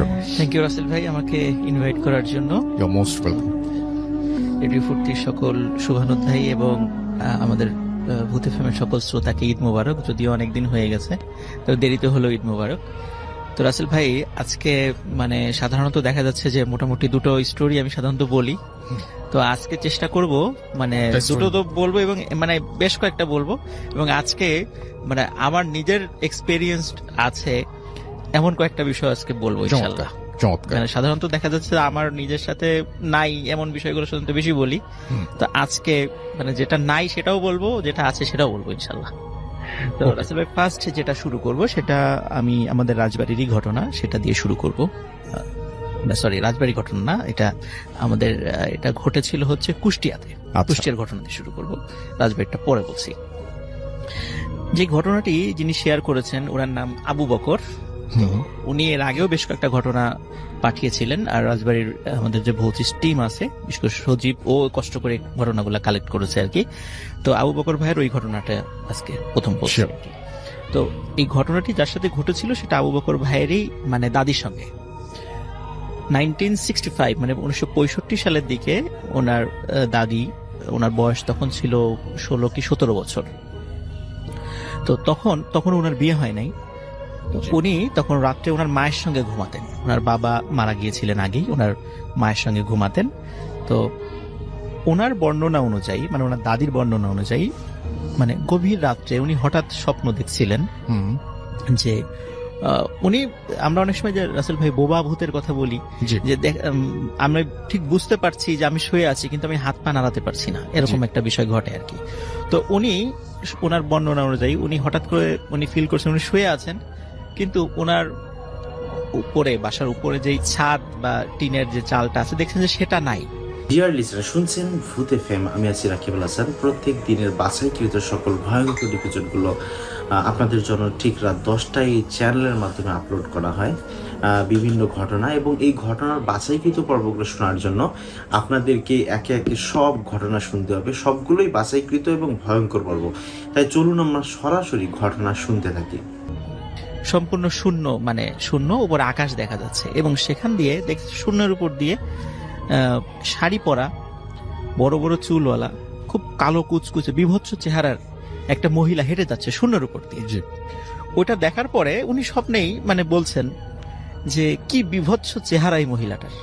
Doctor. Thank you Rasel ভাই আমাকে invite করার জন্য। You are most welcome. Radio ফুর্তির সকল শুভানুধ্যায়ী এবং আমাদের ভূত এফএমের সকল শ্রোতাকে ঈদ মোবারক। যদিও অনেকদিন হয়ে গেছে, তো দেরিতে হলো ঈদ মোবারক। তো রাসেল ভাই, আজকে মানে সাধারণত দেখা যাচ্ছে যে মোটামুটি দুটো স্টোরি আমি সাধারণত বলি, তো আজকে চেষ্টা করব মানে দুটো তো বলবো এবং মানে বেশ কয়েকটা বলবো, এবং আজকে মানে আমার নিজের এক্সপেরিয়েন্স আছে এমন কয়েকটা বিষয় আজকে বলবো ইনশাআল্লাহ। চমৎকার। মানে সাধারণত দেখা যাচ্ছে আমার নিজের সাথে নাই এমন বিষয়গুলো সাধারণত বেশি বলি, তো আজকে মানে যেটা নাই সেটাও বলবো, যেটা আছে সেটাও বলবো ইনশাআল্লাহ। তো রাসেল ভাই, ফার্স্ট যেটা শুরু করব সেটা আমি আমাদের রাজবাড়িরই ঘটনা, সেটা দিয়ে শুরু করব। সরি, রাজবাড়ি ঘটনা না, এটা আমাদের এটা ঘটেছিল হচ্ছে কুষ্টিয়াতে। কুষ্টিয়ার ঘটনা দিয়ে শুরু করব, রাজবাড়িটা পরে বলছি। যে ঘটনাটি যিনি শেয়ার করেছেন ওনার নাম আবু বকর। উনি এর আগেও বেশ কয়েকটা ঘটনা পাঠিয়েছিলেন, আর রাজবাড়ির আমাদের যে ভৌতিক টিম আছে, বিশেষ করে সজীব ও কষ্ট করে ঘটনাগুলো কালেক্ট করেছে আর কি। তো আবু বকর ভাইয়ের ওই ঘটনাটা আজকে প্রথম বলছি। তো এই ঘটনাটি যার সাথে ঘটেছিল সেটা আবু বকর ভাইয়েরই মানে দাদির সঙ্গে। 1965 মানে 1965 সালের দিকে ওনার দাদি, ওনার বয়স তখন ছিল 16 কি 17 বছর। তো তখন ওনার বিয়ে হয় নাই। উনি তখন রাত্রে ওনার মায়ের সঙ্গে ঘুমাতেন। ওনার বাবা মারা গিয়েছিলেন আগেই, ওনার মায়ের সঙ্গে ঘুমাতেন। তো ওনার বর্ণনা অনুযায়ী, মানে ওনার দাদির বর্ণনা অনুযায়ী, মানে গভীর রাত্রে উনি হঠাৎ স্বপ্ন দেখছিলেন যে উনি, আমরা অনেক সময় যে রাসেল ভাই বোবা ভূতের কথা বলি, যে আমরা ঠিক বুঝতে পারছি যে আমি শুয়ে আছি কিন্তু আমি হাত পা নাড়াতে পারছি না, এরকম একটা বিষয় ঘটে আর কি। তো উনি, ওনার বর্ণনা অনুযায়ী উনি হঠাৎ করে উনি ফিল করছেন উনি শুয়ে আছেন, কিন্তু ওনার উপরে, বাসার উপরে যে ছাদ বা টিনের যে চালটা আছে দেখছেন যে সেটা নাই। ডিয়ার লিসনার, শুনছেন ভূত এফএম, আমি আছি রাকিবুল হাসান। প্রত্যেক দিনের বাছাইকৃত সকল ভয়ঙ্কর এপিসোডগুলো আপনাদের জন্য ঠিক রাত 10টায় এই চ্যানেলের মাধ্যমে আপলোড করা হয় বিভিন্ন ঘটনা, এবং এই ঘটনার বাছাইকৃত পর্বগুলো শোনার জন্য আপনাদেরকে একে একে সব ঘটনা শুনতে হবে। সবগুলোই বাছাইকৃত এবং ভয়ঙ্কর পর্ব, তাই চলুন আমরা সরাসরি ঘটনা শুনতে থাকি। সম্পূর্ণ শূন্য, মানে শূন্য, উপর আকাশ দেখা যাচ্ছে, এবং সেখান দিয়ে দেখছি শূন্যের উপর দিয়ে শাড়ি পরা, বড় বড় চুলওয়ালা, খুব কালো কুচকুচে বিভৎস চেহারার একটা মহিলা হেঁটে যাচ্ছে শূন্যের উপর দিয়ে। ওটা দেখার পরে উনি স্বপ্নেই মানে বলছেন যে কি বিভৎস চেহারা এই মহিলাটার।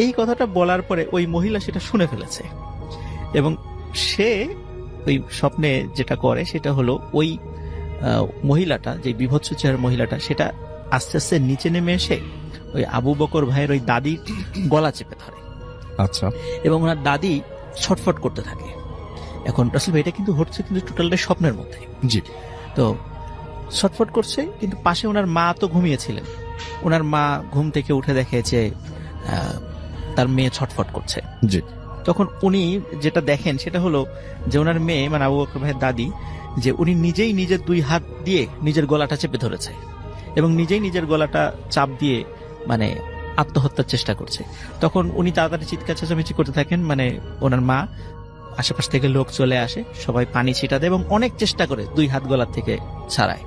এই কথাটা বলার পরে ওই মহিলা সেটা শুনে ফেলেছে, এবং সে ওই স্বপ্নে যেটা করে সেটা হলো ওই মহিলাটা, যে বিভৎস চেহারার মহিলাটা, সেটা আস্তে আস্তে নিচে নেমে এসে ওই আবু বকর ভাইয়ের ওই দাদির গলা চেপে ধরে। আচ্ছা। এবং ওনার দাদি ছটফট করতে থাকে। এখন রাসেল ভাই, এটা কিন্তু হচ্ছে কিন্তু টোটালটা স্বপ্নের মধ্যে। জি। তো ছটফট করছে, কিন্তু পাশে ওনার মা তো ঘুমিয়েছিলেন। ওনার মা ঘুম থেকে উঠে দেখে যে তার মেয়ে ছটফট করছে। জি। তখন উনি যেটা দেখেন সেটা হলো যে ওনার মেয়ে, মানে আবু বকর ভাইয়ের দাদি, যে উনি নিজেই নিজের 2 হাত দিয়ে নিজের গলাটা চেপে ধরেছে এবং নিজেই নিজের গলাটা চাপ দিয়ে মানে আত্মহত্যার চেষ্টা করছে। তখন উনি তাড়াতাড়ি চিৎকার চেঁচামেচি করতে থাকেন, মানে ওনার মা, আশেপাশ থেকে লোক চলে আসে, সবাই পানি ছিটা দেয় এবং অনেক চেষ্টা করে 2 হাত গলার থেকে ছাড়ায়।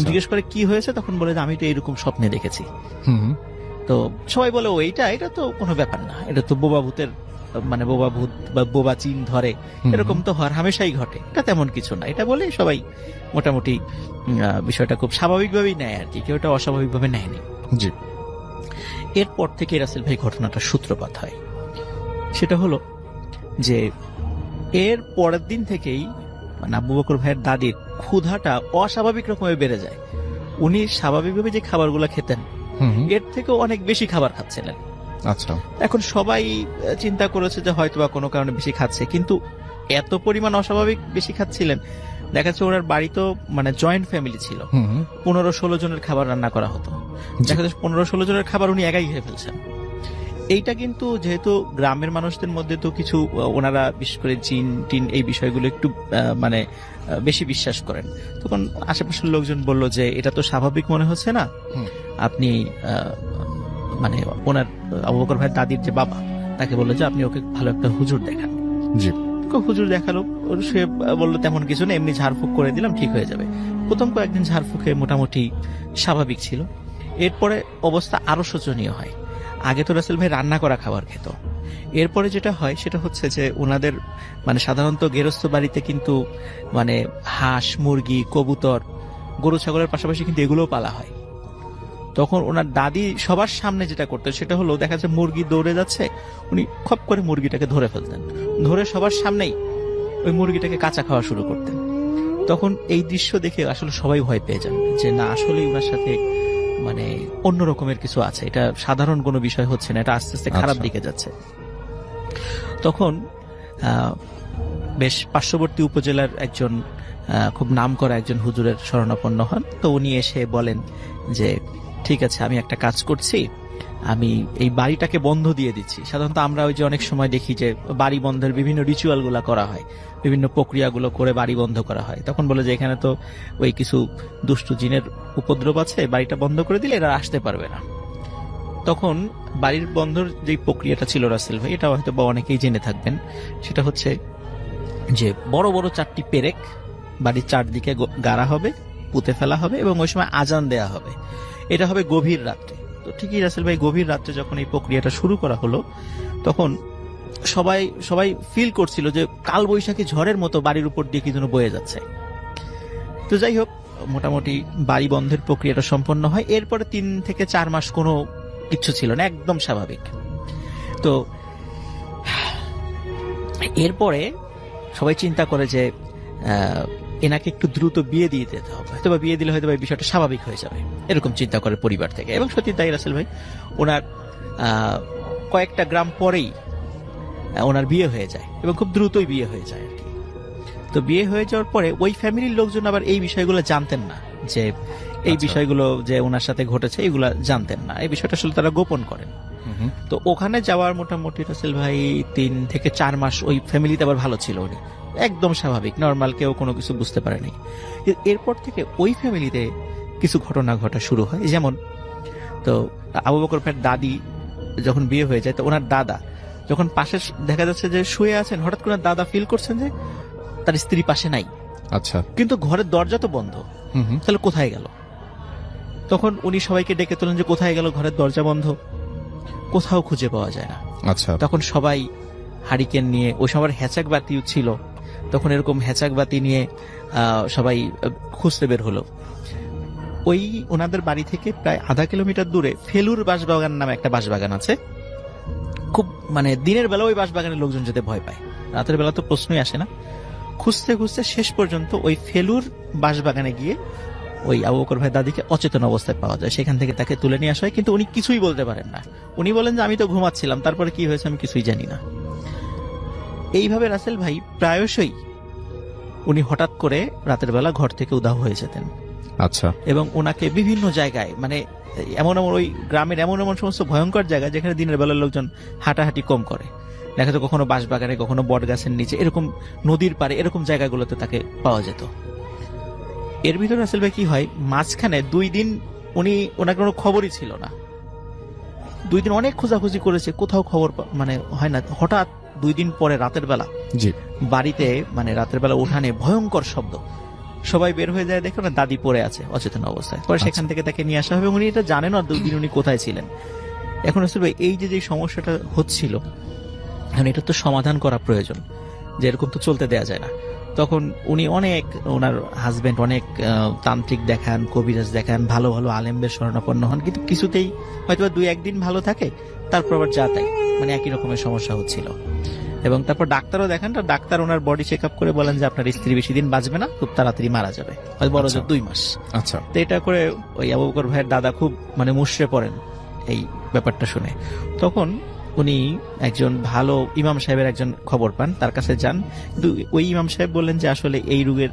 জিজ্ঞেস করে কি হয়েছে, তখন বলে যে আমি তো এরকম স্বপ্নে দেখেছি। তো সবাই বলে ও এটা তো কোনো ব্যাপার না, এটা তো বোবা ভূতের, মানে বোবা ভূত বা বোবা চিন ধরে, এরকম তো হর হামেশাই ঘটে, এটা তেমন কিছু না, এটা বলে সবাই মোটামুটি বিষয়টা খুব স্বাভাবিকভাবেই নেয় আর কি, কেউ এটা অস্বাভাবিকভাবে নেয়নি। জি। এরপর থেকে রাসেল ভাই ঘটনাটা সূত্রপাত হয়। সেটা হলো যে এর পরের দিন থেকেই মানে আবু বকর ভাইয়ের দাদির ক্ষুধাটা অস্বাভাবিক রকমের বেড়ে যায়। উনি স্বাভাবিকভাবে যে খাবারগুলো খেতেন এর থেকেও অনেক বেশি খাবার খাচ্ছিলেন। আচ্ছা। এখন সবাই চিন্তা করেছে যে হয়তোবা কোনো কারণে বেশি খাচ্ছে, কিন্তু এত পরিমাণ অস্বাভাবিক বেশি খাচ্ছিলেন। দেখা যাচ্ছে ওনার বাড়ি তো মানে জয়েন্ট ফ্যামিলি ছিল, 15-16 জনের খাবার রান্না করা হতো। দেখা যাচ্ছে 15-16 জনের খাবার উনি একাই খেয়ে ফেলছেন। এইটা কিন্তু যেহেতু গ্রামের মানুষদের মধ্যে তো কিছু ওনারা বিশেষ করে জিন টিন এই বিষয়গুলো একটু মানে বেশি বিশ্বাস করেন, তখন আশেপাশের লোকজন বলল যে এটা তো স্বাভাবিক মনে হচ্ছে না, আপনি মানে ওনার আবু বকর ভাইয়ের দাদির যে বাবা, তাকে বললো যে আপনি ওকে ভালো একটা হুজুর দেখান। জি। হুজুর দেখালো, সে বললো তেমন কিছু না, এমনি ঝাড়ফুঁক করে দিলাম ঠিক হয়ে যাবে। প্রথম কয়েকদিন ঝাড়ফুঁকে মোটামুটি স্বাভাবিক ছিল। এরপরে অবস্থা আরো শোচনীয় হয়। আগে তো রাসেল ভাই রান্না করা খাবার খেত, এরপরে যেটা হয় সেটা হচ্ছে যে ওনাদের মানে সাধারণত গেরস্ত বাড়িতে কিন্তু মানে হাঁস, মুরগি, কবুতর, গরু ছাগলের পাশাপাশি কিন্তু এগুলোও পালা হয়। তখন ওনার দাদি সবার সামনে যেটা করতেন সেটা হলো, দেখা যাচ্ছে মুরগি দৌড়ে যাচ্ছে, উনি খপ করে মুরগিটাকে ধরে ফেলতেন, ধরে সবার সামনেই ওই মুরগিটাকে কাঁচা খাওয়া শুরু করতেন। তখন এই দৃশ্য দেখে আসলে সবাই ভয় পেয়ে যান যে না, আসলে ওনার সাথে মানে অন্য রকমের কিছু আছে, এটা সাধারণ কোনো বিষয় হচ্ছে না, এটা আস্তে আস্তে খারাপ দিকে যাচ্ছে। তখন বেশ পার্শ্ববর্তী উপজেলার একজন খুব নামকরা একজন হুজুরের শরণাপন্ন হন। তো উনি এসে বলেন যে ঠিক আছে, আমি একটা কাজ করছি, আমি এই বাড়িটাকে বন্ধ দিয়ে দিচ্ছি। সাধারণত আমরা ওই যে অনেক সময় দেখি যে বাড়ি বন্ধের বিভিন্ন রিচুয়াল গুলা করা হয়, বিভিন্ন প্রক্রিয়াগুলো করে বাড়ি বন্ধ করা হয়। তখন বলে যে এখানে তো ওই কিছু দুষ্টু জিনের উপদ্রব আছে, বাড়িটা বন্ধ করে দিলে এরা আসতে পারবে না। তখন বাড়ির বন্ধর যে প্রক্রিয়াটা ছিল রাসেল ভাই, এটা হয়তো বা অনেকেই জেনে থাকবেন, সেটা হচ্ছে যে বড় বড় 4টি পেরেক বাড়ির চারদিকে গাড়া হবে, পুঁতে ফেলা হবে এবং ওই সময় আজান দেয়া হবে। এটা হবে গভীর রাত্রে। তো ঠিকই রাসেল ভাই, গভীর রাত্রে যখন এই প্রক্রিয়াটা শুরু করা হলো, তখন সবাই ফিল করছিল যে কালবৈশাখী ঝড়ের মতো বাড়ির উপর দিয়ে কি যেন বয়ে যাচ্ছে। তো যাই হোক, মোটামুটি বাড়ি বন্ধের প্রক্রিয়াটা সম্পন্ন হয়। এরপরে 3 থেকে 4 মাস কোনো কিচ্ছু ছিল না, একদম স্বাভাবিক। তো এরপরে সবাই চিন্তা করে যে এনাকে একটু দ্রুত বিয়ে দিয়ে দিতে হবে, হয়তো বা বিয়ে দিলে হয়তো এই বিষয়টা স্বাভাবিক হয়ে যাবে, এরকম চিন্তা করে পরিবার থেকে। এবং সত্যি তাই রাসেল ভাই, ওনার কয়েকটা গ্রাম পরেই ওনার বিয়ে হয়ে যায় এবং খুব দ্রুতই বিয়ে হয়ে যায় আর কি। তো বিয়ে হয়ে যাওয়ার পরে ওই ফ্যামিলির লোকজন আবার এই বিষয়গুলো জানতেন না, যে এই বিষয়গুলো যে ওনার সাথে ঘটেছে এগুলা জানতেন না, এই বিষয়টা আসলে তারা গোপন করেন। তো ওখানে যাওয়ার মোটামুটি রাসেল ভাই 3 থেকে 4 মাস ওই ফ্যামিলিতে আবার ভালো ছিল, উনি একদম স্বাভাবিক নর্মাল, কেউ কোনো কিছু বুঝতে পারেনি। এরপর থেকে ওই ফ্যামিলিতে কিছু ঘটনা ঘটা শুরু হয়। যেমন, তো আবু বকর ভাইয়ের দাদি যখন বিয়ে হয়ে যায়, তো ওনার দাদা যখন পাশে দেখা যাচ্ছে যে শুয়ে আছেন, হঠাৎ করে দাদা ফিল করছেন যে তার স্ত্রী পাশে নাই। আচ্ছা, কিন্তু ঘরের দরজা তো বন্ধ, তাহলে কোথায় গেল? তখন উনি সবাইকে ডেকে তোলেন যে কোথায় গেল, ঘরের দরজা বন্ধ, কোথাও খুঁজে পাওয়া যায় না। আচ্ছা, তখন সবাই হারিকেন নিয়ে, ওই সময় হ্যাচাক বাতিও ছিল, তখন এরকম হ্যাচাক বাতি নিয়ে সবাই খুঁজতে বের হলো। ওই ওনাদের বাড়ি থেকে প্রায় আধা কিলোমিটার দূরে ফেলুর বাঁশবাগান নামে একটা বাঁশবাগান আছে। খুব মানে দিনের বেলা ওই বাঁশবাগানের লোকজন যেতে ভয় পায়, রাতের বেলা তো প্রশ্নই আসে না। খুঁজতে খুঁজতে শেষ পর্যন্ত ওই ফেলুর বাঁশবাগানে গিয়ে ওই আবু বকর ভাই দাদিকে অচেতন অবস্থায় পাওয়া যায়। সেখান থেকে তাকে তুলে নিয়ে আসা হয়, কিন্তু উনি কিছুই বলতে পারেন না। উনি বলেন যে আমি তো ঘুমাচ্ছিলাম, তারপরে কি হয়েছে আমি কিছুই জানি না। এইভাবে রাসেল ভাই প্রায়শই উনি হঠাৎ করে রাতের বেলা ঘর থেকে উধাও হয়ে যেতেন। আচ্ছা, এবং ওনাকে বিভিন্ন জায়গায় মানে এমন ওই গ্রামের এমন সমস্ত ভয়ঙ্কর জায়গা যেখানে দিনের বেলার লোকজন হাঁটাহাঁটি কম করে, দেখা যেত কখনো বাঁশবাগানে, কখনো বট গাছের নিচে, এরকম নদীর পাড়ে, এরকম জায়গাগুলোতে তাকে পাওয়া যেত। এর ভিতরে রাসেল ভাই কি হয়, মাঝখানে 2 দিন ওনার কোনো খবরই ছিল না। 2 দিন অনেক খোঁজাখুঁজি করেছে, কোথাও খবর মানে হয় না। হঠাৎ 2 দিন পরে রাতের বেলা বাড়িতে মানে রাতের বেলা উঠানে ভয়ঙ্কর শব্দ, সবাই বের হয়ে যায়, দেখে না দাদি পড়ে আছে অচেতন অবস্থায়। পরে সেখান থেকে তাকে নিয়ে আসা হবে, উনি এটা জানেন না 2 দিন উনি কোথায় ছিলেন। এখন রাসেল ভাই এই যে সমস্যাটা হচ্ছিল, এখন এটা তো সমাধান করা প্রয়োজন, যে এরকম তো চলতে দেয়া যায় না। তখন উনি ওনার হাজবেন্ড অনেক তান্ত্রিক দেখান, কবিরাজ দেখান, ভালো ভালো আলেমদের শরণাপন্ন হন, কিন্তু কিছুতেই হয়তো 2-1 দিন ভালো থাকে, তারপর আবার যা তাই মানে একই রকমের সমস্যা হচ্ছিল। এবং তারপর ডাক্তারও দেখান, ডাক্তার ওনার বডি চেক আপ করে বলেন যে আপনার স্ত্রী বেশি দিন বাঁচবে না, খুব তাড়াতাড়ি মারা যাবে, বড় জোর 2 মাস। আচ্ছা, তো এটা করে ওই আবু বকর ভাইয়ের দাদা খুব মানে মুষড়ে পড়েন এই ব্যাপারটা শুনে। তখন উনি একজন ভালো ইমাম সাহেবের একজন খবর পান, তার কাছে যান। কিন্তু ওই ইমাম সাহেব বললেন যে আসলে এই রোগের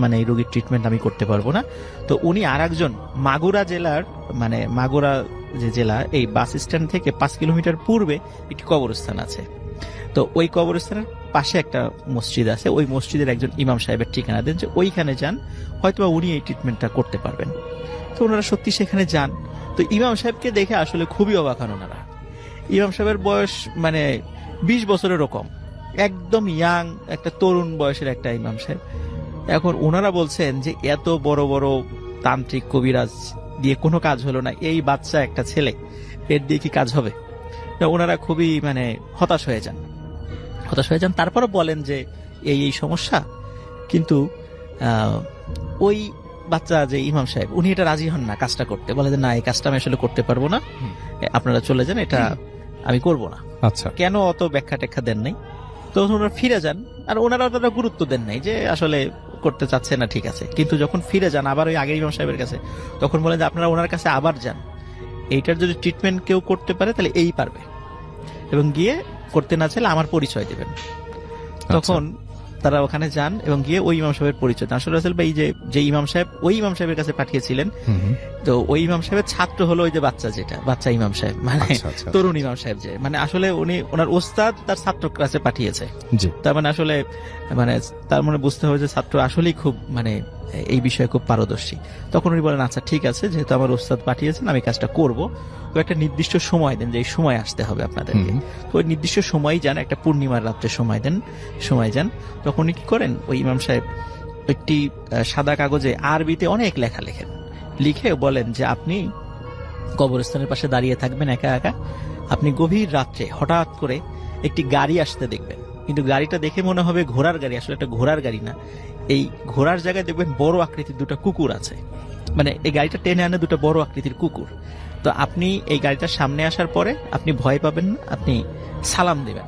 মানে এই রোগীর ট্রিটমেন্ট আমি করতে পারবো না। তো উনি আরেকজন মাগুরা জেলার মানে মাগুরা যে জেলা, এই বাস স্ট্যান্ড থেকে 5 কিলোমিটার পূর্বে একটি কবরস্থান আছে। তো ওই কবরস্থানের পাশে একটা মসজিদ আছে, ওই মসজিদের একজন ইমাম সাহেবের ঠিকানা দেন যে ওইখানে যান, হয়তোবা উনি এই ট্রিটমেন্টটা করতে পারবেন। তো ওনারা সত্যি সেখানে যান। তো ইমাম সাহেবকে দেখে আসলে খুবই অবাক হন ওনারা। ইমাম সাহেবের বয়স মানে 20 বছরের কম, একদম ইয়াং একটা তরুণ বয়সের একটা ইমাম সাহেব। এখন ওনারা বলছেন যে এত বড় বড় তান্ত্রিক কবিরাজ দিয়ে কোনো কাজ হলো না, এই বাচ্চা একটা ছেলে, এর দিয়ে কি কাজ হবে? তো ওনারা খুবই মানে হতাশ হয়ে যান। তারপরও বলেন যে এই সমস্যা, কিন্তু ওই বাচ্চা যে ইমাম সাহেব, উনি এটা রাজি হন না কাজটা করতে, বলে যে না, এই কাজটা আমি আসলে করতে পারবো না, আপনারা চলে যান, এটা আমি করব না। আচ্ছা, কেন অত ব্যাখ্যা ট্যাখ্যা দেন নাই। তো ওনারা ফিরে যান, আর ওনারা অতটা গুরুত্ব দেন নাই যে আসলে করতে চাচ্ছে না, ঠিক আছে। কিন্তু যখন ফিরে যান আবার ওই আগের ইমাম সাহেবের কাছে, তখন বলেন যে আপনারা ওনার কাছে আবার যান, এইটার যদি ট্রিটমেন্ট কেউ করতে পারে তাহলে এই পারবে, এবং গিয়ে করতে না চাইলে আমার পরিচয় দেবেন। তখন তারা ওখানে যান এবং গিয়ে ওই ইমাম সাহেবের পরিচয় দেন। আসলে রাসেল ভাই যে ইমাম সাহেব ওই ইমাম সাহেবের কাছে পাঠিয়েছিলেন, তো ওই ইমাম সাহেবের ছাত্র হলো ওই যে বাচ্চা ইমাম সাহেব, মানে তরুণ ইমাম সাহেব, যে মানে আসলে উনি ওনার ওস্তাদ তার ছাত্র কাছে পাঠিয়েছে। তার মানে আসলে মানে তার মানে বুঝতে হবে যে ছাত্র আসলেই খুব মানে এই বিষয়ে খুব পারদর্শী। তখন উনি বলেন আচ্ছা ঠিক আছে, যেহেতু আমার ওস্তাদ পাঠিয়েছেন আমি কাজটা করব, তো একটা নির্দিষ্ট সময় দেন যে এই সময় আসতে হবে আপনাদেরকে। তো ওই নির্দিষ্ট সময় যান, একটা পূর্ণিমার রাত্রে সময় যান। তখন উনি কি করেন, ওই ইমাম সাহেব একটি সাদা কাগজে আরবিতে অনেক লেখা লেখেন, লিখে বলেন যে আপনি কবরস্থানের পাশে দাঁড়িয়ে থাকবেন একা একা, আপনি গভীর রাত্রে হঠাৎ করে একটি গাড়ি আসতে দেখবেন, কিন্তু গাড়িটা দেখে মনে হবে ঘোড়ার গাড়ি, আসলে একটা ঘোড়ার গাড়ি না। এই ঘোড়ার জায়গায় দেখবেন বড় আকৃতির দুটো কুকুর আছে, মানে এই গাড়িটা টেনে আনে দুটো বড় আকৃতির কুকুর। তো আপনি এই গাড়িটার সামনে আসার পরে আপনি ভয় পাবেন না, আপনি সালাম দিবেন,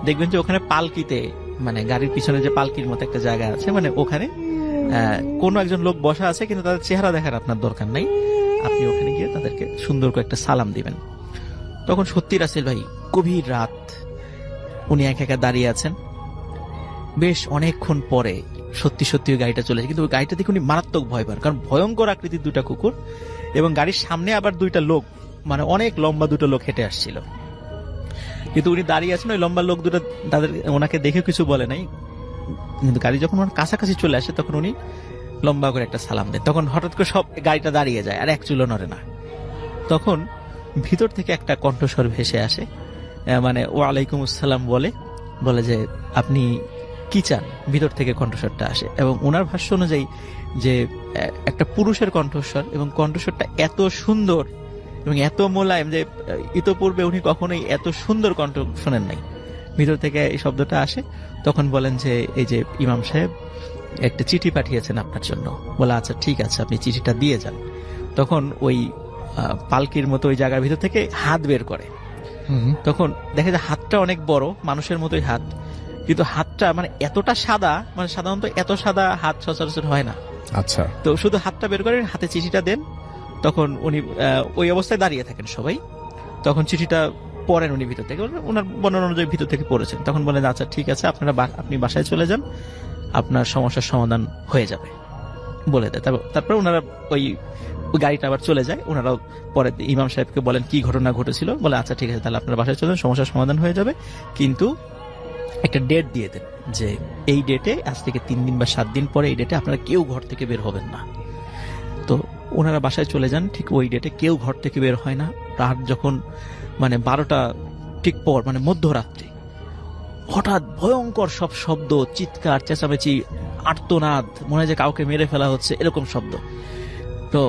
দেখবেন যে ওখানে পালকিতে, মানে গাড়ির পিছনে যে পালকির মতো একটা জায়গা আছে, মানে ওখানে কোনো একজন লোক বসা আছে, কিন্তু তাদের চেহারা দেখার আপনার দরকার নাই, আপনি ওখানে গিয়ে তাদেরকে সুন্দর করে একটা সালাম দিবেন। তখন সত্যি রাসেল ভাই গভীর রাত, উনি একা একা দাঁড়িয়ে আছেন, বেশ অনেকক্ষণ পরে সত্যি ওই গাড়িটা চলেছে, কিন্তু ওই গাড়িটা দেখে উনি মারাত্মক ভয় পান, কারণ ভয়ঙ্কর আকৃতির দুটা কুকুর, এবং গাড়ির সামনে আবার দুইটা লোক, মানে অনেক লম্বা দুটো লোক হেঁটে আসছিল, কিন্তু উনি দাঁড়িয়ে আছেন, ওই লম্বা লোক দুটো তাদের ওনাকে দেখে কিছু বলে নাই, কিন্তু গাড়ি যখন ওনার কাছাকাছি চলে আসে তখন উনি লম্বা করে একটা সালাম দেন। তখন হঠাৎ করে সব গাড়িটা দাঁড়িয়ে যায়, আর এক চুলো নড়ে না। তখন ভিতর থেকে একটা কণ্ঠস্বর ভেসে আসে, মানে ওয়ালাইকুম আসসালাম বলে যে আপনি কি চান, ভিতর থেকে কণ্ঠস্বরটা আসে, এবং ওনার ভাষ্য অনুযায়ী যে একটা পুরুষের কণ্ঠস্বর, এবং কণ্ঠস্বরটা এত সুন্দর এবং এত মোলায়েম যে ইতোপূর্বে উনি কখনোই এত সুন্দর কণ্ঠ শোনেন নাই। ভিতর থেকে এই শব্দটা আসে, তখন বলেন যে এই যে ইমাম সাহেব একটা চিঠি পাঠিয়েছেন আপনার জন্য। বলে আচ্ছা ঠিক আছে, আপনি চিঠিটা দিয়ে যান। তখন ওই পালকির মতো ওই জায়গার ভিতর থেকে হাত বের করে, তখন দেখে যে হাতটা অনেক বড়, মানুষের মতোই হাত, কিন্তু হাতটা মানে এতটা সাদা, মানে সাধারণত এত সাদা হাত সচরাচর হয় না। আচ্ছা, তো শুধু হাতটা বের করে হাতে চিঠিটা দেন। তখন উনি ওই অবস্থায় দাঁড়িয়ে থাকেন সবাই, তখন চিঠিটা পড়েন উনি ভিতর থেকে, ওনার বর্ণনা অনুযায়ী ভিতর থেকে পড়েছেন। তখন বলেন আচ্ছা ঠিক আছে, আপনি বাসায় চলে যান, আপনার সমস্যার সমাধান হয়ে যাবে বলে দেয়। তারপর ওনারা ওই গাড়িটা আবার চলে যায়। ওনারাও পরে ইমাম সাহেবকে বলেন কি ঘটনা ঘটেছিল, বলে আচ্ছা ঠিক আছে, তাহলে আপনার বাসায় চলে যান, সমস্যার সমাধান হয়ে যাবে, কিন্তু একটা ডেট দিয়ে দেন যে এই ডেটে, আজ থেকে 3 দিন বা 7 দিন পরে এই ডেটে আপনারা কেউ ঘর থেকে বের হবেন না। তো ওনারা বাসায় চলে যান, ঠিক ওই ডেটে কেউ ঘর থেকে বের হয় না। রাত যখন মানে 12টা ঠিক পর, মানে মধ্যরাত্রে, হঠাৎ ভয়ঙ্কর সব শব্দ, চিৎকার চেঁচামেচি, আর্তনাদ, মনে হয় যে কাউকে মেরে ফেলা হচ্ছে এরকম শব্দ। তো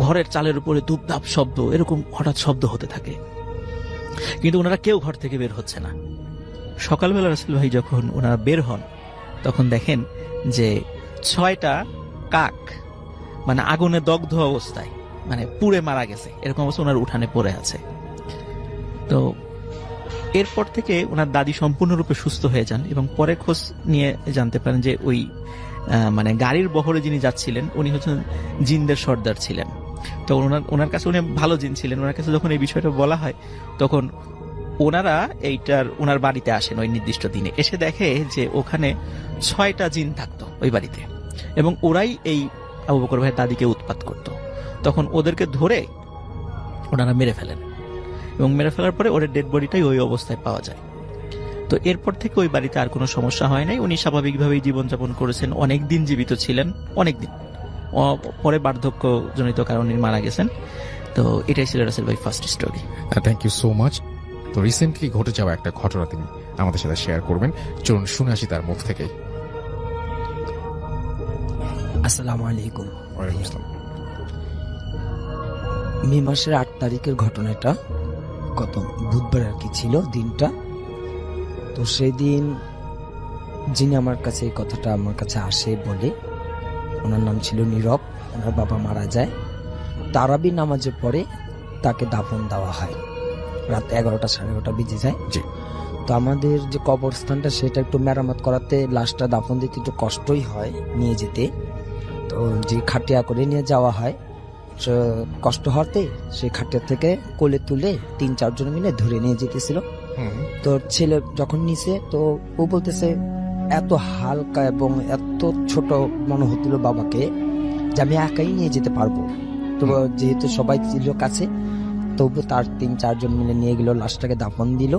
ঘরের চালের উপরে ধূপধাপ শব্দ, এরকম হঠাৎ শব্দ হতে থাকে, কিন্তু ওনারা কেউ ঘর থেকে বের হচ্ছে না। সকালবেলা রাসেল ভাই যখন ওনারা বের হন, তখন দেখেন যে 6টা কাক মানে আগুনে দগ্ধ অবস্থায়, মানে পুড়ে মারা গেছে, এরকম অবস্থা ওনার উঠানে পড়ে আছে। তো এরপর থেকে ওনার দাদি সম্পূর্ণরূপে সুস্থ হয়ে যান, এবং পরে খোঁজ নিয়ে জানতে পারেন যে ওই মানে গাড়ির বহরে যিনি যাচ্ছিলেন উনি হচ্ছেন জিনদের সর্দার ছিলেন। তো ওনার কাছে উনি ভালো জিন ছিলেন। ওনার কাছে যখন এই বিষয়টা বলা হয়, তখন ওনার বাড়িতে আসেন ওই নির্দিষ্ট দিনে, এসে দেখে যে ওখানে 6টা জিন থাকতো ওই বাড়িতে, এবং ওরাই এই আবু বকর ভাইয়ের দাদিকে উৎপাত করত। তখন ওদেরকে ধরে ওনারা মেরে ফেলেন, এবং মেরে ফেলার পরে ওদের ডেড বডিটাই ওই অবস্থায় পাওয়া যায়। তো এরপর থেকে ওই বাড়িতে আর কোনো সমস্যা হয় নাই, উনি স্বাভাবিকভাবেই জীবনযাপন করেছেন, অনেকদিন জীবিত ছিলেন, অনেকদিন। পরে বার্ধক্যজনিত কারণে মারা গেছেন। তো এটাই ছিল রাসেল ভাই first story. Thank you so much. তো রিসেন্টলি ঘটে যাওয়া একটা ঘটনা তিনি আমাদের সাথে শেয়ার করবেন, চলুন শুনে আসি তার মুখ থেকে। আসসালামু আলাইকুম। ওয়ালাইকুম আসসালাম। মে মাসের 8 তারিখের ঘটনাটা, গত বুধবার আর কি ছিল দিনটা। তো সেই দিন যিনি আমার কাছে এই কথাটা আমার কাছে আসে বলে, ওনার নাম ছিল নীরব। ওনার বাবা মারা যায়, তারাবি নামাজের পরে তাকে দাফন দেওয়া হয়। রাত 11টা 11:30 বেজে যায়। জি। তো আমাদের যে কবরস্থানটা সেটা একটু মেরামত করাতে, লাশটা দাফন দিতে একটু কষ্টই হয় নিয়ে যেতে। তো যে খাটিয়া করে নিয়ে যাওয়া হয়, কষ্ট হতে সেই খাটিয়া থেকে কোলে তুলে 3-4 জন মিলে ধরে নিয়ে যেতেছিল। তো ছেলে যখন নিচে, তো ও বলতেছে এত হালকা এবং এত ছোট মনে হচ্ছিল বাবাকে যে আমি একাই নিয়ে যেতে পারবো। তো যেহেতু সবাই ছিল কাছে, তবু তার 3-4 জন মিলে নিয়ে গেল, লাশটাকে দাফন দিল।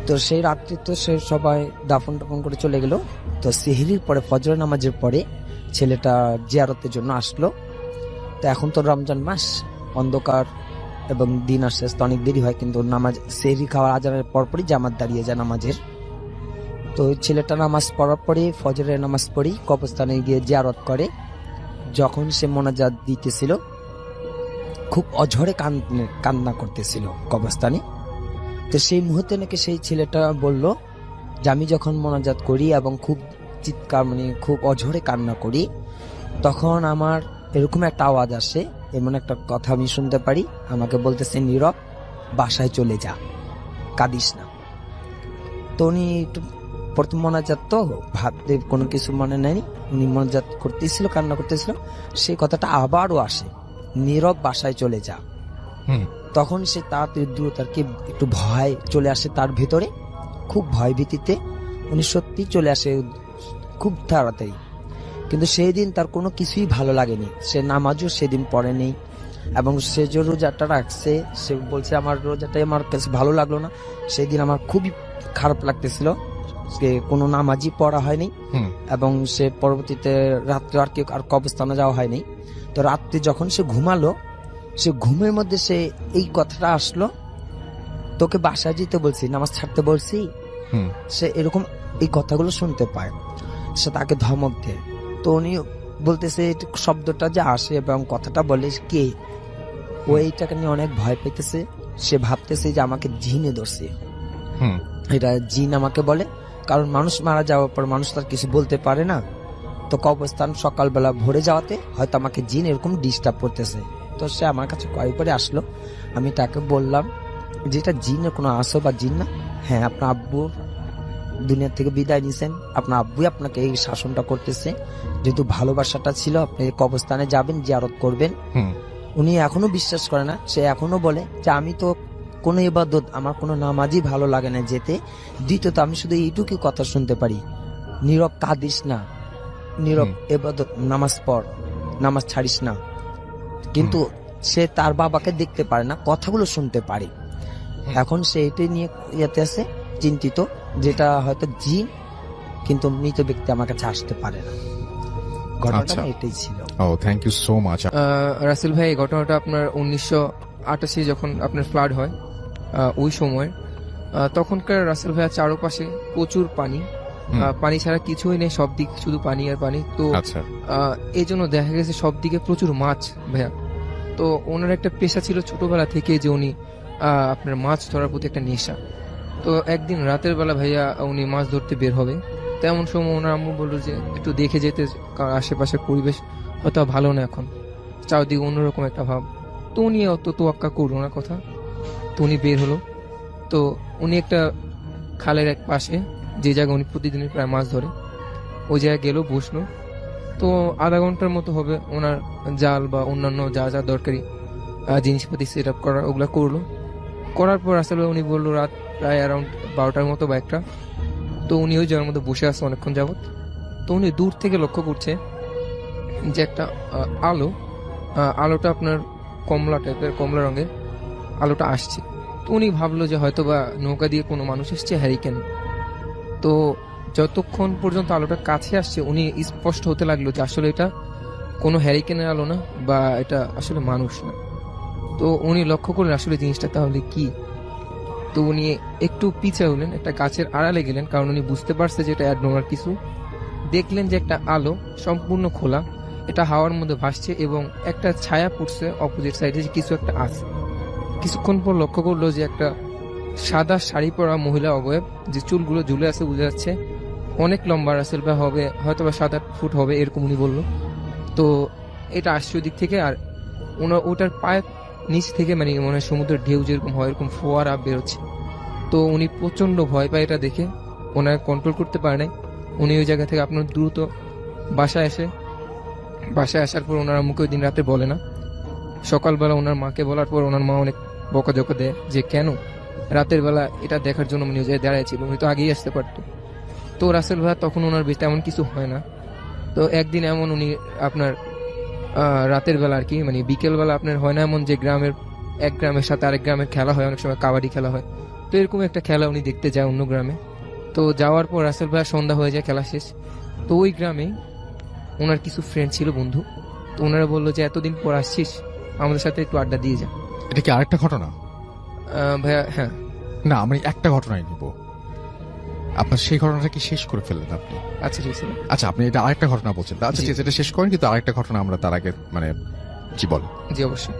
তো সেই রাত্রি তো সে সবাই দাফন টাফন করে চলে গেল। তো সেহরির পরে, ফজর নামাজের পরে ছেলেটা জিয়ারতের জন্য আসলো। তো এখন তো রমজান মাস, অন্ধকার এবং দিন আসতে আসতে অনেক দেরি হয়, কিন্তু নামাজ সেহরি খাওয়ার আজানের পরপরই জামাত দাঁড়িয়ে যায় নামাজের। তো ওই ছেলেটা নামাজ পড়ার পরে, ফজরের নামাজ পড়ি কবরস্থানে গিয়ে জিয়ারত করে। যখন সে মোনাজাত দিতেছিল, খুব অঝরে কান্না করতেছিল কবরস্থানে। তো সেই মুহূর্তে নাকি সেই ছেলেটা বলল যে আমি যখন মোনাজাত করি এবং খুব চিৎকার, মানে খুব অঝরে কান্না করি, তখন আমার এরকম একটা আওয়াজ আসে, এমন একটা কথা আমি শুনতে পারি, আমাকে বলতেছে নীরব বাসায় চলে যা, কাঁদিস না। তো উনি একটু প্রথম মোনাজাত তো ভাবতে কোনো কিছু মনে নেয়নি, উনি মোনাজাত করতেছিল, কান্না করতেছিল, সেই কথাটা আবারও আসে, নীরব বাসায় চলে যা। তখন সে তাড়াতাড়ি দ্রুত আর কি একটু ভয় চলে আসে তার ভেতরে, খুব ভয় ভীতিতে উনি সত্যি চলে আসে খুব তাড়াতাড়ি। কিন্তু সেই দিন তার কোনো কিছুই ভালো লাগেনি, সে নামাজও সেদিন পড়েনি, এবং সে যে রোজাটা রাখছে, সে বলছে আমার রোজাটাই আমার কাছে ভালো লাগলো না, সেদিন আমার খুবই খারাপ লাগতেছিল। সে কোনো নামাজই পড়া হয়নি, এবং সে পরবর্তীতে রাত্রে আর কবরস্থানে যাওয়া হয়নি। তো রাত্রে যখন সে ঘুমালো, সে ঘুমের মধ্যে সে এই কথাটা আসলো, তোকে বাসায় যেতে বলছি, নামাজ ছাড়তে বলছি। সে এরকম এই কথাগুলো শুনতে পায়, সে তাকে ধমক দেয়। তো উনি বলতেছে শব্দটা যে আসে এবং কথাটা বলে কে, ও এইটাকে নিয়ে অনেক ভয় পেতেছে। সে ভাবতেছে যে আমাকে জিনে ধরছে, এটা জিন আমাকে বলে, কারণ মানুষ মারা যাওয়ার পর মানুষ তার কিছু বলতে পারে না। তো কবরস্থান সকালবেলা ভরে যাওয়াতে হয়তো আমাকে জিন এরকম ডিস্টার্ব করতেছে। তো সে আমার কাছে করে আসলো, আমি তাকে বললাম যে এটা জিনের কোনো আসো বা জিন না, হ্যাঁ আপনার আব্বু দুনিয়া থেকে বিদায় নিছেন, আপনার আব্বুই আপনাকে এই শাসনটা করতেছে, যেহেতু ভালোবাসাটা ছিল আপনি কবরস্থানে যাবেন, জিয়ারত করবেন। উনি এখনো বিশ্বাস করে না, সে এখনো বলে যে আমি তো কোনো ইবাদত, আমার কোনো নামাজই ভালো লাগে না যেতে। দ্বিতীয়ত আমি শুধু এইটুকু কথা শুনতে পারি, নীরব কাঁদিস না, নীরব ইবাদত, নামাজ পড়, নামাজ ছাড়িস না। কিন্তু সে তার বাবাকে দেখতে পারে না, কথাগুলো শুনতে পারে। এখন সে এটাই নিয়ে ইয়েতে আছে চিন্তিত, যেটা হয়তো জিন, কিন্তু মৃত ব্যক্তি আমার কাছে আসতে পারে না। ঘটনাটা এটাই ছিল। Oh thank you so much. Rasel ভাই, এই ঘটনাটা আপনার 1988 যখন আপনার ফ্লাড হয় ওই সময়, তখনকার রাসেল ভাইয়া চারপাশে প্রচুর পানি, পানি ছাড়া কিছুই নেই, সব দিক শুধু পানি আর পানি। তো এই জন্য দেখা গেছে সব দিকে প্রচুর মাছ ভাইয়া। তো ওনার একটা পেশা ছিল ছোটবেলা থেকে যে উনি আপনার মাছ ধরার প্রতি একটা নেশা। তো একদিন রাতের বেলা ভাইয়া উনি মাছ ধরতে বের হবে, তেমন সময় ওনার আম্মু বললো যে একটু দেখে যেতে, কারণ আশেপাশের পরিবেশ হয়তো ভালো না, এখন চারদিকে অন্যরকম একটা ভাব। তো উনি অত তোয়াক্কা করলো না কথা, তো উনি বের হলো। তো উনি একটা খালের এক পাশে, যে জায়গায় উনি প্রতিদিন প্রায় মাছ ধরে, ওই জায়গায় গেল, বসলো। তো আধা ঘন্টার মতো হবে ওনার জাল বা অন্যান্য যা যা দরকারি জিনিসপাতি সেট আপ করার, ওগুলা করলো। করার পর আসলে উনি বললো রাত প্রায় অ্যারাউন্ড 12টার মতো বা 1টা। তো উনি ওই জায়গার মধ্যে বসে আছে অনেকক্ষণ যাবত। তো উনি দূর থেকে লক্ষ্য করছে যে একটা আলোটা আপনার কমলা টাইপের, কমলা রঙের আলোটা আসছে। তো উনি ভাবলো যে হয়তো বা নৌকা দিয়ে কোনো মানুষ এসছে, হ্যারিকেন। তো যতক্ষণ পর্যন্ত আলোটা কাছে আসছে, উনি স্পষ্ট হতে লাগলো যে আসলে এটা কোনো হ্যারিকেনের আলো না, বা এটা আসলে মানুষ না। তো উনি লক্ষ্য করলেন আসলে জিনিসটা তাহলে কি। তো উনি একটু পিছিয়ে হলেন, একটা গাছের আড়ালে গেলেন, কারণ উনি বুঝতে পারছে যে এটা অ্যাডনর্মাল কিছু। দেখলেন যে একটা আলো সম্পূর্ণ খোলা, এটা হাওয়ার মধ্যে ভাসছে এবং একটা ছায়া পড়ছে অপোজিট সাইডে, যে কিছু একটা আছে। কিছুক্ষণ পর লক্ষ্য করলো যে একটা সাদা শাড়ি পরা মহিলা অবয়ব, যে চুলগুলো ঝুলে আছে বোঝা যাচ্ছে, অনেক লম্বা, রাসেল ভাই হবে হয়তো বা 7-8 ফুট হবে এরকম উনি বললো। তো এটা আসছে ওই দিক থেকে, আর ওটার পায়ের নিচ থেকে মানে মনে হয় সমুদ্রের ঢেউ যেরকম হয় এরকম ফোয়ারা বেরোচ্ছে। তো উনি প্রচন্ড ভয় পায় এটা দেখে, ওনার কন্ট্রোল করতে পারে নাই। উনি ওই জায়গা থেকে আপনার দ্রুত বাসায় আসার পর ওনার আম্মুকে ওই দিন রাতে বলে না। সকালবেলা ওনার মাকে বলার পর ওনার মা অনেক বকাঝকা দেয় যে কেন রাতের বেলা এটা দেখার জন্য উনি ওই জায়গায় দাঁড়াইছিল, উনি তো আগেই আসতে পারতো। তো রাসেল ভাই তখন ওনার বেশ তেমন কিছু হয় না। তো একদিন এমন উনি আপনার রাতের বেলা আর কি মানে বিকেল বেলা আপনার হয় না এমন যে এক গ্রামের সাথে আরেক গ্রামের খেলা হয়, অনেক সময় কাবাডি খেলা হয়, তো এরকম একটা খেলা উনি দেখতে যায় অন্য গ্রামে। তো যাওয়ার পর রাসেল ভাই সন্ধ্যা হয়ে যায়, খেলা শেষ। তো ওই গ্রামে ওনার কিছু ফ্রেন্ড ছিল, বন্ধু। তো ওনারা বললো যে এতদিন পর আসছিস, আমাদের সাথে একটু আড্ডা দিয়ে যা। এটা কি আরেকটা ঘটনা? ভাইয়া হ্যাঁ। না, আমি একটা ঘটনাই নিব। আপনার সেই ঘটনাটা কি শেষ করে ফেললেন আপনি? আচ্ছা ঠিক আছে। আচ্ছা, আপনি এটা আরেকটা ঘটনা বলছেন। আচ্ছা জি। ঠিক আছে, এটা শেষ করেন, কিন্তু আরেকটা ঘটনা আমরা তার আগে মানে জি বল। জি অবশ্যই।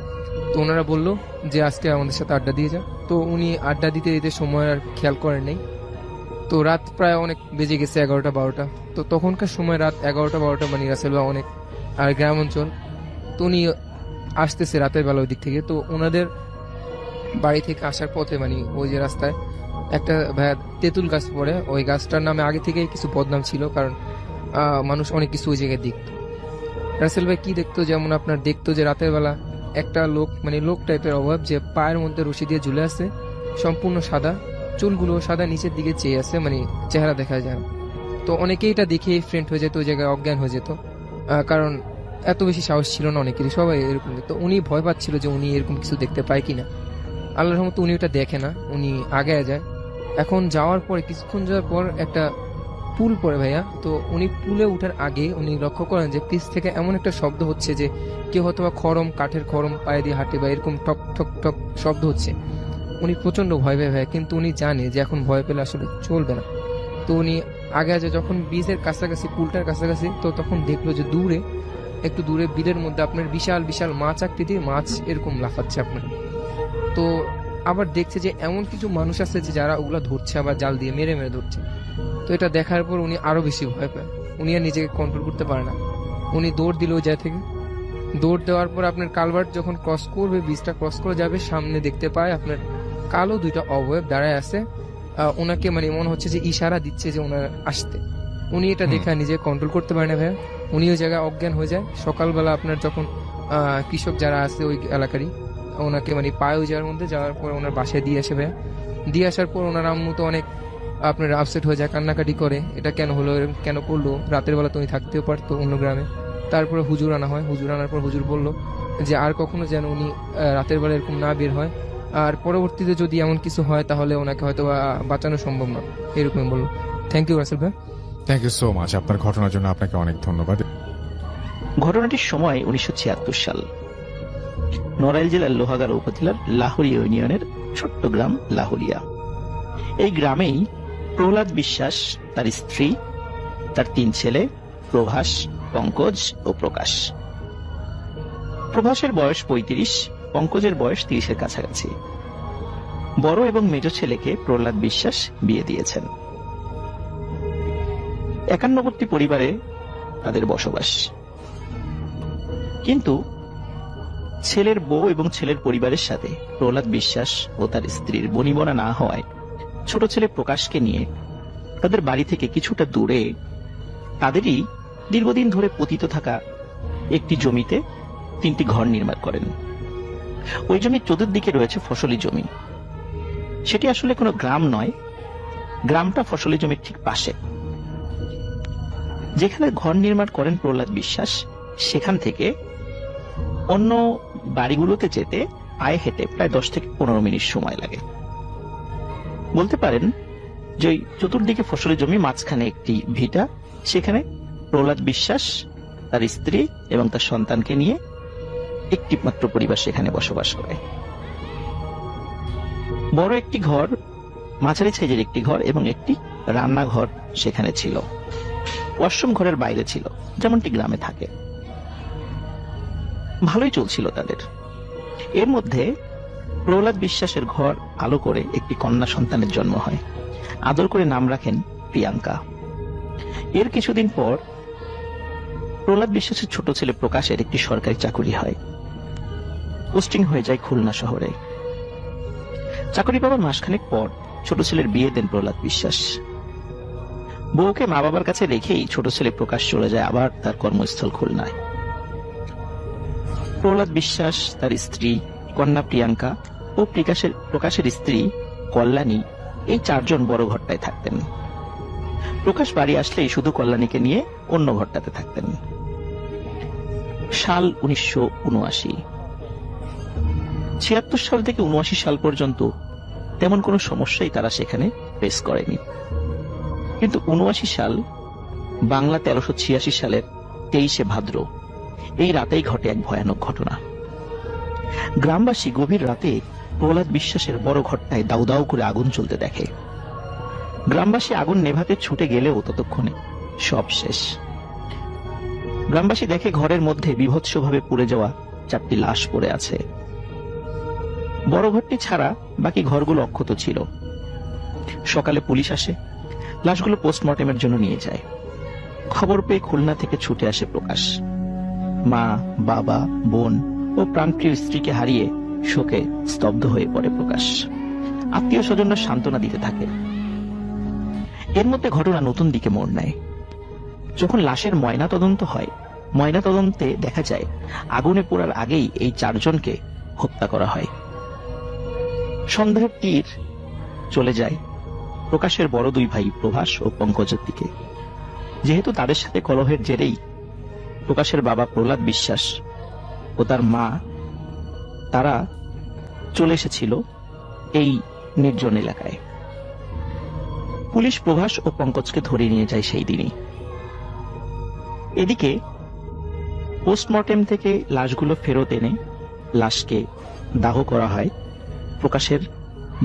তো ওনারা বললো যে আজকে আমাদের সাথে আড্ডা দিয়ে যা। তো উনি আড্ডা দিতে দিতে সময় আর খেয়াল করেন নাই। তো রাত প্রায় অনেক বেজে গেছে, 11টা-12টা। তো তখনকার সময় রাত 11টা-12টা মানে রাসেল ভাই অনেক, আর গ্রাম অঞ্চল। তো উনি আসতেছে রাতের বেলা ওই দিক থেকে। তো ওনাদের বাড়ি থেকে আসার পথে মানে ওই যে রাস্তায় একটা ভাইয়া তেঁতুল গাছ পড়ে, ওই গাছটার নামে আগে থেকে কিছু বদনাম ছিল, কারণ মানুষ অনেক কিছু ওই জায়গায় দেখতো। রাসেল ভাই কি দেখতো, যেমন আপনার দেখতো যে রাতের বেলা একটা লোক মানে লোক টাইপের অভাব, যে পায়ের মধ্যে রশি দিয়ে ঝুলে আছে, সম্পূর্ণ সাদা, চুলগুলো সাদা, নিচের দিকে চেয়ে আছে, মানে চেহারা দেখা যায় না। তো অনেকেই এটা দেখে ফ্রেন্ড হয়ে যেত, ওই জায়গায় অজ্ঞান হয়ে যেত, কারণ এত বেশি সাহস ছিল না অনেকেরই, সবাই এরকম দেখতো। উনি ভয় পাচ্ছিল যে উনি এরকম কিছু দেখতে পায় কিনা। আল্লাহর রহমতে উনি ওটা দেখে না, উনি আগে যায়। এখন যাওয়ার পরে কিছুক্ষণ যাওয়ার পর একটা পুল পড়ে ভাইয়া। তো উনি পুলে উঠার আগে উনি লক্ষ্য করেন যে পিছ থেকে এমন একটা শব্দ হচ্ছে যে কেউ হয়তো বা কাঠের খড়ম পায়ে দিয়ে হাঁটে বা এরকম ঠক ঠক ঠক শব্দ হচ্ছে। উনি প্রচন্ড ভয় পায় ভাইয়া, কিন্তু উনি জানে যে এখন ভয় পেলে আসলে চলবে না। তো উনি আগে যায়, যখন বীজের কাছাকাছি, পুলটার কাছাকাছি, তো তখন দেখলো যে একটু দূরে বিলের মধ্যে আপনার বিশাল বিশাল মাছ আকৃতির মাছ এরকম লাফাচ্ছে আপনার। তো আবার দেখছে যে এমন কিছু মানুষ আছে যে যারা ওগুলা ধরছে, আবার জাল দিয়ে মেরে মেরে ধরছে। তো এটা দেখার পর উনি আরো বেশি ভয় পায়, উনি আর নিজেকে কন্ট্রোল করতে পারে না। উনি দৌড় দিল ওই জায়গা থেকে। দৌড় দেওয়ার পর আপনার কালভার্ট যখন ক্রস করবে, বীজটা ক্রস করে যাবে, সামনে দেখতে পায় আপনার কালো দুইটা অবয়ব দাঁড়ায় আছে। ওনাকে মানে মনে হচ্ছে যে ইশারা দিচ্ছে যে ওনার আসতে। উনি এটা দেখে নিজেকে কন্ট্রোল করতে পারে না ভাইয়া, উনি ওই জায়গায় অজ্ঞান হয়ে যায়। সকালবেলা আপনার যখন কৃষক যারা আছে ওই এলাকারই, ওনাকে মানে পায়ে ওই জায়গার মধ্যে যাওয়ার পর ওনার বাসায় দিয়ে আসে ভাইয়া। দিয়ে আসার পর ওনার আম্মু তো অনেক আপনার আপসেট হয়ে যায়, কান্নাকাটি করে, এটা কেন হলো, এরকম কেন করলো, রাতের বেলা তুমি থাকতেও পারতো অন্য গ্রামে। তারপরে হুজুর আনা হয়, হুজুর আনার পর হুজুর বললো যে আর কখনো যেন উনি রাতের বেলা এরকম না বের হয়, আর পরবর্তীতে যদি এমন কিছু হয় তাহলে ওনাকে হয়তো বাঁচানো সম্ভব না, এরকম বললো। থ্যাংক ইউ রাসেল ভাই। থ্যাংক ইউ সো মাচ, আপনার ঘটনার জন্য আপনাকে অনেক ধন্যবাদ। ঘটনাটির সময় 1976 সাল, নড়াইল জেলার লোহাগাড়া উপজেলার লাহুরিয়া ইউনিয়নের ছোট্ট গ্রাম লাহুরিয়া। এই গ্রামেই প্রহ্লাদ বিশ্বাস, তার স্ত্রী, তার 3 ছেলে প্রভাস, পঙ্কজ ও প্রকাশ। প্রভাসের বয়স 35, পঙ্কজের বয়স 30-এর কাছাকাছি। বড় এবং মেজ ছেলেকে প্রহ্লাদ বিশ্বাস বিয়ে দিয়েছেন। একান্নবর্তী পরিবারে তাদের বসবাস। কিন্তু ছেলের বউ এবং ছেলের পরিবারের সাথে প্রহ্লাদ বিশ্বাস ও তার স্ত্রীর বনিবনা না হওয়ায় ছোট ছেলে প্রকাশকে নিয়ে তাদের বাড়ি থেকে কিছুটা দূরে তাদেরই দীর্ঘদিন ধরে পতিত থাকা একটি জমিতে 3টি ঘর নির্মাণ করেন। ওই জমির চতুর্দিকে রয়েছে ফসলি জমি। সেটি আসলে কোনো গ্রাম নয়, গ্রামটা ফসলি জমির ঠিক পাশে। যেখানে ঘর নির্মাণ করেন প্রহ্লাদ বিশ্বাস, সেখান থেকে অন্য বাড়িগুলোতে যেতে পায়ে হেঁটে প্রায় 10 থেকে 15 মিনিট সময় লাগে। বলতে পারেন যে চতুর্দিকে ফসলি জমি, মাঝখানে একটি ভিটা, সেখানে প্রহ্লাদ বিশ্বাস, তার স্ত্রী এবং তার সন্তানকে নিয়ে একটি মাত্র পরিবার সেখানে বসবাস করে। বড় একটি ঘর, মাঝারি সাইজের একটি ঘর এবং একটি রান্নাঘর সেখানে ছিল। ওয়াশরুম ঘরের বাইরে ছিল, যেমনটি গ্রামে থাকে। ভালোই চলছিল তাদের। এর মধ্যে প্রহ্লাদ বিশ্বাসের ঘর আলো করে একটি কন্যা সন্তানের জন্ম হয়। আদর করে নাম রাখেন প্রিয়াঙ্কা। এর কিছুদিন পর প্রহ্লাদ বিশ্বাসের ছোট ছেলে প্রকাশের একটি সরকারি চাকুরি হয়। পোস্টিং হয়ে যায় খুলনা শহরে। চাকরি পাওয়ার মাসখানেক পর ছোট ছেলের বিয়ে দেন প্রহ্লাদ বিশ্বাস। বউকে মা বাবার কাছে রেখেই ছোট ছেলে প্রকাশ চলে যায় আবার তার কর্মস্থল খুলনায়। প্রহ্লাদ বিশ্বাস, তার স্ত্রী কন্যা প্রিয়াঙ্কা ও প্রকাশের স্ত্রী কল্যাণী, এই চারজন বড় ঘরটায় থাকতেন। প্রকাশ বাড়ি আসলেই শুধু কল্যাণীকে নিয়ে অন্য ঘরটাতে থাকতেন। সাল 1979। 76 সাল থেকে 79 সাল পর্যন্ত তেমন কোনো সমস্যাই তারা সেখানে ফেস করেনি। কিন্তু 79 সাল বাংলা 1386 সালের 23শে ভাদ্র এই রাতেই ঘটে এক ভয়ানক ঘটনা। গ্রামবাসী গভীর রাতে প্রহ্লাদ বিশ্বাসের বড় ঘরটায় দাউ দাউ করে আগুন জ্বলতে দেখে। গ্রামবাসী আগুন নেভাতে ছুটে গেলেও ততক্ষণে সব শেষ। গ্রামবাসী দেখে ঘরের মধ্যে বীভৎসভাবে পুড়ে যাওয়া 4টি লাশ পড়ে আছে। বড় ঘরটি ছাড়া বাকি ঘরগুলো অক্ষত ছিল। সকালে পুলিশ আসে, লাশগুলো পোস্টমর্টেমের জন্য নিয়ে যায়। খবর পেয়ে খুলনা থেকে ছুটে আসে প্রকাশ। মা, বাবা, বোন ও প্রাণপ্রিয় স্ত্রীকে হারিয়ে শোকে স্তব্ধ হয়ে পড়ে প্রকাশ। আত্মীয় স্বজনরা সান্ত্বনা দিতে থাকে। এর মধ্যে ঘটনা নতুন দিকে মোড় নেয়। যখন লাশের ময়না তদন্ত হয়, ময়না তদন্তে দেখা যায় আগুনে পোড়ার আগেই এই 4 জনকে হত্যা করা হয়। সন্দেহের তীর চলে যায় প্রকাশের বড় 2 ভাই প্রভাস ও পঙ্কজের দিকে। যেহেতু তাদের সাথে কলহের জেরেই প্রকাশের বাবা প্রহ্লাদ বিশ্বাস ও তার মা তারা চলে এসেছিল এই নির্জন এলাকায়। পুলিশ প্রভাস ও পঙ্কজকে ধরে নিয়ে যায় সেই দিনই। এদিকে পোস্টমর্টেম থেকে লাশগুলো ফেরত এনে লাশকে দাহ করা হয় প্রকাশের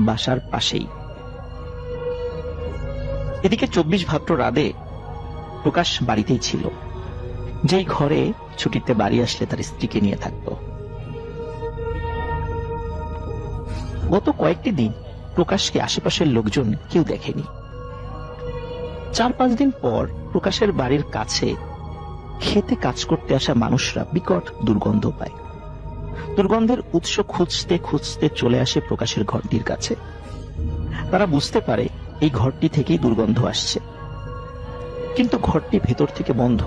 বাসার পাশেই। এদিকে 24 ভাদ্র রাতে প্রকাশ বাড়িতেই ছিল, যেই ঘরে ছুটিতে বাড়ি আসলে তার স্ত্রীকে নিয়ে থাকত। গত কয়েকটি দিন প্রকাশকে আশেপাশের লোকজন কেউ দেখেনি। 4-5 দিন পর প্রকাশের বাড়ির কাছে খেতে কাজ করতে আসা মানুষরা বিকট দুর্গন্ধ পায়। দুর্গন্ধের উৎস খুঁজতে খুঁজতে চলে আসে প্রকাশের ঘরটির কাছে। তারা বুঝতে পারে এই ঘরটি থেকেই দুর্গন্ধ আসছে, কিন্তু ঘরটি ভেতর থেকে বন্ধ।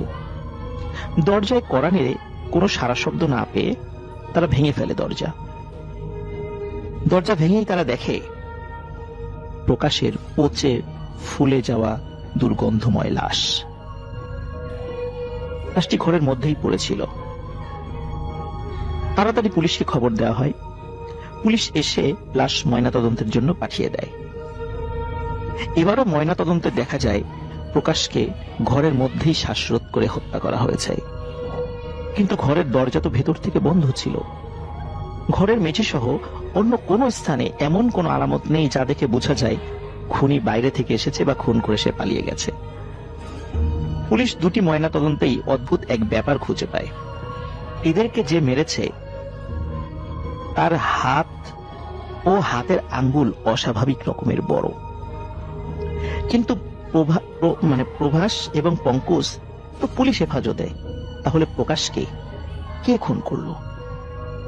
দরজায় কড়া নেড়ে কোনো সাড়া শব্দ না পেয়ে তারা ভেঙে ফেলে দরজা। দরজা ভেঙেই তারা দেখে প্রকাশের পচে ফুলে যাওয়া দুর্গন্ধময় লাশ। লাশটি ঘরের মধ্যেই পড়েছিল। তাড়াতাড়ি পুলিশকে খবর দেওয়া হয়। পুলিশ এসে লাশ ময়নাতদন্তের জন্য পাঠিয়ে দেয়। এবারও ময়নাতদন্তে দেখা যায় প্রকাশকে ঘরের মধ্যেই শ্বাসরোধ করে হত্যা করা হয়েছে, কিন্তু ঘরের দরজা তো ভেতর থেকে বন্ধ ছিল। ঘরের মেঝে সহ অন্য কোনো স্থানে এমন কোনো আলামত নেই যা দেখে বোঝা যায় খুনি বাইরে থেকে এসেছে বা খুন করে সে পালিয়ে গেছে। পুলিশ 2টি ময়নাতদন্তেই অদ্ভুত এক ব্যাপার খুঁজে পায়। এদেরকে যে মেরেছে তার হাত ও হাতের আঙ্গুল অস্বাভাবিক রকমের বড়, কিন্তু প্রভাস এবং পঙ্কজ তো পুলিশ হেফাজতে। তাহলে প্রকাশকে কে খুন করলো?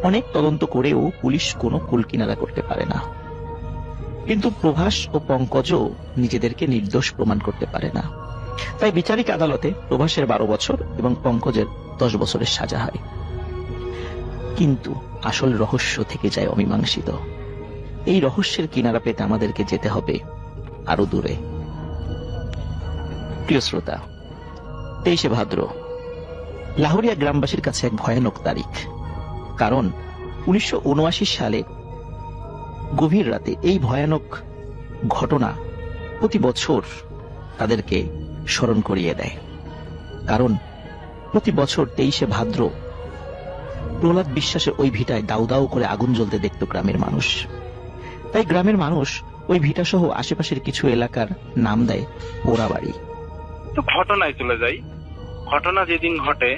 অনেক তদন্ত করেও পুলিশ কোনো কুলকিনারা করতে পারে না। কিন্তু প্রভাস ও পঙ্কজও নিজেদেরকে নির্দোষ প্রমাণ করতে পারে না। তাই বিচারিক আদালতে প্রভাসের 12 বছর এবং পঙ্কজের 10 বছরের সাজা হয়। কিন্তু আসল রহস্য থেকে যায় অমীমাংসিত। এই রহস্যের কিনারা পেতে আমাদেরকে যেতে হবে আরো দূরে। প্রিয় শ্রোতা, 23শে ভাদ্র লাহোরিয়া গ্রামবাসীর কাছে এক ভয়ানক তারিখ। কারণ 1979 সালে গভীর রাতে এই ভয়ানক ঘটনা প্রতি বছর তাদেরকে স্মরণ করিয়ে দেয়। কারণ প্রতি বছর 23শে ভাদ্র প্রহ্লাদ বিশ্বাসের ওই ভিটায় দাউ দাউ করে আগুন জ্বলতে দেখত গ্রামের মানুষ। তাই গ্রামের মানুষ ওই ভিটা সহ আশেপাশের কিছু এলাকার নাম দেয় পোড়াবাড়ি। তো ঘটনায় চলে যাই। ঘটনা যেদিন ঘটে,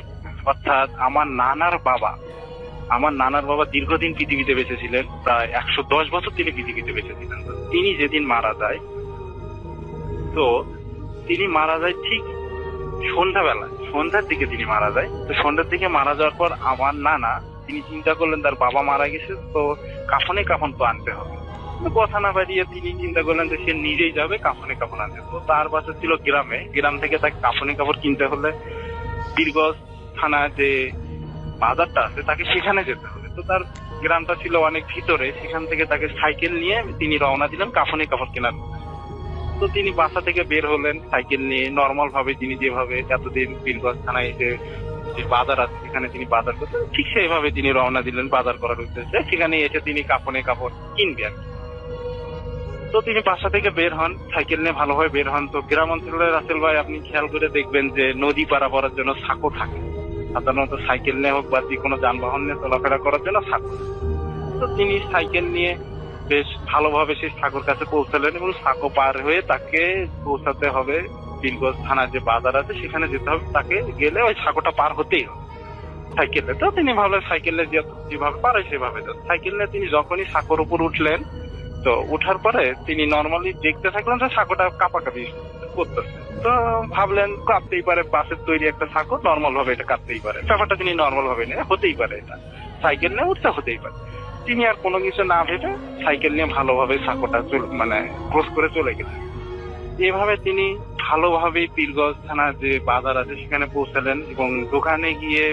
অর্থাৎ আমার নানার বাবা আমার নানার বাবা দীর্ঘদিন পৃথিবীতে বেঁচে ছিলেন, প্রায় 110 বছর তিনি পৃথিবীতে বেঁচে ছিলেন। তো তিনি যেদিন মারা যায়, তো তিনি মারা যায় ঠিক সন্ধ্যার দিকে তিনি মারা যায়। তো সন্ধ্যার দিকে মারা যাওয়ার পর আমার নানা তিনি চিন্তা করলেন তার বাবা মারা গেছে, তো কাফন তো আনতে হবে। তো কথা না বাড়িয়ে তিনি চিন্তা করলেন যে সে নিজেই যাবে কাফন আনতে। তো তার বাসা ছিল গ্রাম থেকে তাকে কাপড় কিনতে হলে বীরগঞ্জ থানা যে বাজারটা আছে তাকে সেখানে যেতে হবে। তো তার গ্রামটা ছিল অনেক ভিতরে, সেখান থেকে তাকে সাইকেল নিয়ে তিনি রওনা দিলেন কাপড় কেনার। তো তিনি বাসা থেকে বের হলেন সাইকেল নিয়ে, নর্মাল ভাবে তিনি যেভাবে এতদিন বীরগঞ্জ থানায় এসে যে বাজার আছে সেখানে তিনি বাজার করতেন, ঠিক সেইভাবে তিনি রওনা দিলেন বাজার করার উদ্দেশ্যে। সেখানে এসে তিনি কাপড় কিনবেন। তো তিনি বাসা থেকে বের হন, সাইকেল নিয়ে ভালোভাবে বের হন। তো গ্রাম অঞ্চলের রাসেল ভাই আপনি খেয়াল করে দেখবেন যে নদী পারাপারের জন্য সাঁকো থাকে, সাধারণত সাইকেল নিয়ে হোক বা যে কোনো যানবাহন নিয়ে চলাফেরা করার জন্য সাঁকো। তো তিনি সাইকেল নিয়ে বেশ ভালোভাবে সেই সাঁকোর কাছে পৌঁছালেন এবং সাঁকো পার হয়ে তাকে পৌঁছাতে হবে বীরগঞ্জ থানার যে বাজার আছে সেখানে যেতে হবে। তাকে গেলে ওই সাঁকোটা পার হতেই হবে সাইকেলে। তো তিনি ভাবলেন সাইকেলে যেভাবে পারে সেভাবে সাইকেল নিয়ে তিনি যখনই সাঁকোর উপর উঠলেন, তো উঠার পরে তিনি নর্মালি দেখতে থাকলেন যে সাঁকোটা কাঁপাকাঁপি করতেছে। তো ভাবলেন কাঁপতেই পারে, বাসের তৈরি একটা সাঁকো, নর্মাল ভাবে এটা কাঁপতেই পারে, ব্যাপারটা তিনি নর্মাল ভাবে নিয়ে হতেই পারে, এটা সাইকেল নিয়ে উঠতে হতেই পারে। তিনি আর কোনো কিছু না ভেবে সাইকেল নিয়ে ভালোভাবে সাঁকোটা ক্রস করে চলে গেলেন। এভাবে তিনি ভালোভাবেই বীরগঞ্জ থানা যে বাজার আছে সেখানে পৌঁছালেন এবং দোকানে গিয়ে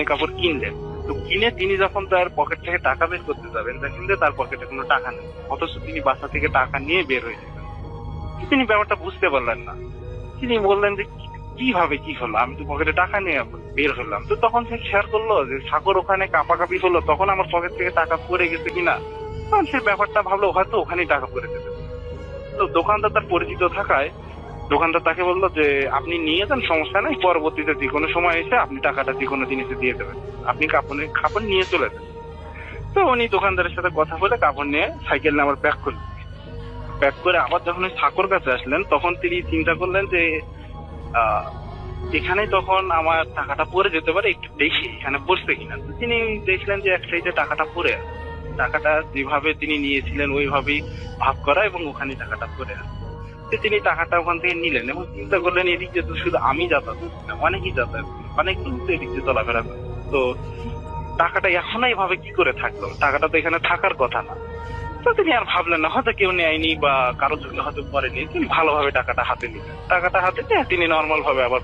কাপড় কিনলেন। তো কিনে তিনি যখন তার পকেট থেকে টাকা বের করতে যাবেন দেখেন যে তার পকেটে কোনো টাকা নেই, অথচ তিনি বাসা থেকে টাকা নিয়ে বের হয়েছিলেন। তিনি ব্যাপারটা বুঝতে পারলেন না। তিনি বললেন যে কিভাবে কি হলো, আমি তো পকেটে টাকা নিয়ে বের হলাম। তো তখন সে খেয়াল করলো যে সাগর ওখানে কাঁপাকাঁপি হলো, তখন আমার পকেট থেকে টাকা পড়ে গেছে কিনা। তখন সে ব্যাপারটা ভাবলো হয়তো ওখানেই টাকা পড়ে যেতে। তো দোকানদার তার পরিচিত থাকায় দোকানদার তাকে বললো যে আপনি নিয়ে যান, সমস্যা নাই, পরবর্তীতে যে কোনো সময় এসে আপনি টাকাটা যে কোনো জিনিসে দিয়ে দেবেন, আপনি কাপড় নিয়ে চলে যান। তো উনি দোকানদারের সাথে কথা বলে কাপড় নিয়ে সাইকেল নিয়ে আবার ব্যাক করে আবার যখন ওই সাঁকোর কাছে আসলেন তখন তিনি চিন্তা করলেন যে এখানে তখন আমার টাকাটা পড়ে যেতে পারে, একটু দেখি এখানে পড়ছে কিনা। তিনি দেখলেন যে এক সাইডে টাকাটা পড়ে আছে, টাকাটা যেভাবে তিনি নিয়েছিলেন ওইভাবেই ভাগ করা এবং ওখানে টাকাটা পড়ে আছে। তিনি টাকাটা ওখান থেকে নিলেন এবং চিন্তা করলেন এদিক দিয়ে তো শুধু আমি যাতায়াত করছি না, অনেকই যাতায়াত করি, অনেক কিন্তু এদিক দিয়ে চলাফেরা করে, তো টাকাটা এখন এইভাবে কি করে থাকলো, টাকাটা তো এখানে থাকার কথা না। তো তিনি আর ভাবলেন না হয়তো কেউ নেয়নি বা কারো জন্য হয়তো পরেনি, তিনি ভালোভাবে টাকাটা হাতে নিলেন। টাকাটা হাতে নিয়ে তিনি নর্মাল ভাবে আবার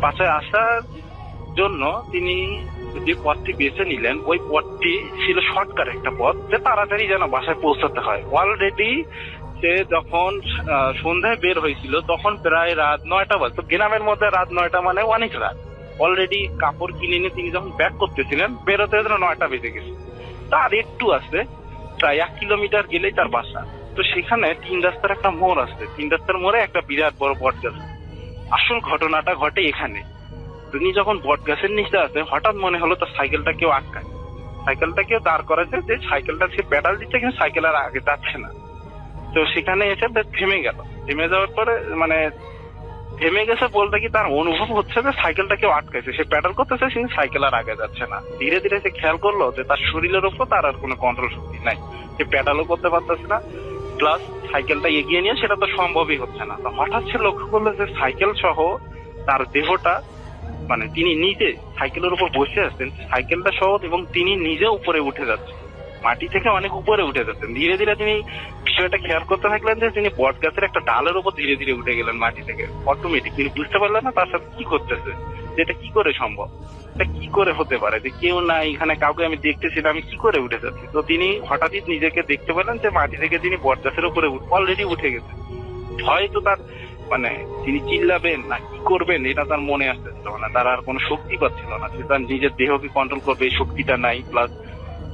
বাসায় আসার জন্য তিনি যে পথটি বেছে নিলেন ওই পথটি ছিল শর্টকাট একটা পথ, যে তাড়াতাড়ি যেন বাসায় পৌঁছাতে হয়। অলরেডি সে যখন সন্ধ্যায় বের হয়েছিল তখন প্রায় রাত 9টা বাজে। গ্রামের মধ্যে রাত 9টা মানে অনেক রাত। অলরেডি কাপড় কিনে নিয়ে তিনি যখন ব্যাক করতেছিলেন বেরোতে 9টা বেজে গেছে। তার একটু আছে প্রায় 1 কিলোমিটার গেলেই তার বাসা। তো সেখানে 3 রাস্তার একটা মোড় আছে, 3 রাস্তার মোড়ে একটা বিরাট বড় বট গাছ। আসল ঘটনাটা ঘটে এখানে। তিনি যখন বট গাছের নিচে আছে হঠাৎ মনে হলো তার সাইকেলটা কেউ আটকায়, সাইকেলটা কেউ দাঁড় করাচ্ছে, যে সাইকেলটা সে পেডাল দিচ্ছে কিন্তু সাইকেল আর আগে যাচ্ছে না। তো সেখানে এসে থেমে গেল। থেমে যাওয়ার পরে থেমে গেছে বলতে কি তার অনুভব হচ্ছে যে সাইকেলটা কেউ আটকাইছে, সে প্যাডাল করতেছে কিন্তু সাইকেল আর আগে যাচ্ছে না। ধীরে ধীরে সে খেয়াল করলো যে তার শরীরের উপর তার আর কোনো কন্ট্রোল শক্তি নাই, সে প্যাডালও করতে পারতেছে না, প্লাস সাইকেলটা এগিয়ে নিয়ে সেটা তো সম্ভবই হচ্ছে না। তো হঠাৎ সে লক্ষ্য করলো যে সাইকেল সহ তার দেহটা তিনি নিজে সাইকেলের উপর বসে আছেন, সাইকেলটা সহ এবং তিনি নিজে উপরে উঠে যাচ্ছেন, মাটি থেকে অনেক উপরে উঠে যাচ্ছেন। ধীরে ধীরে তিনি বিষয়টা খেয়াল করতে থাকলেন যে তিনি বট গাছের একটা ডালের উপর ধীরে ধীরে উঠে গেলেন মাটি থেকে। অটোমেটিক তিনি বুঝতে পারলেন না তার সাথে কি করতেছে, যে এটা কি করে সম্ভব, এটা কি করে হতে পারে, যে কেউ না এখানে কাউকে আমি দেখতেছি না, আমি কি করে উঠে যাচ্ছি। তো তিনি হঠাৎই নিজেকে দেখতে পেলেন যে মাটি থেকে তিনি বট গাছের উপরে অলরেডি উঠে গেছেন। হয়তো তার তিনি চিল্লাবেন না কি করবেন এটা তার মনে আসতেছিল না, তার আর কোনো শক্তি পাচ্ছিল না, সে তার নিজের দেহকে কন্ট্রোল করবে এই শক্তিটা নাই, প্লাস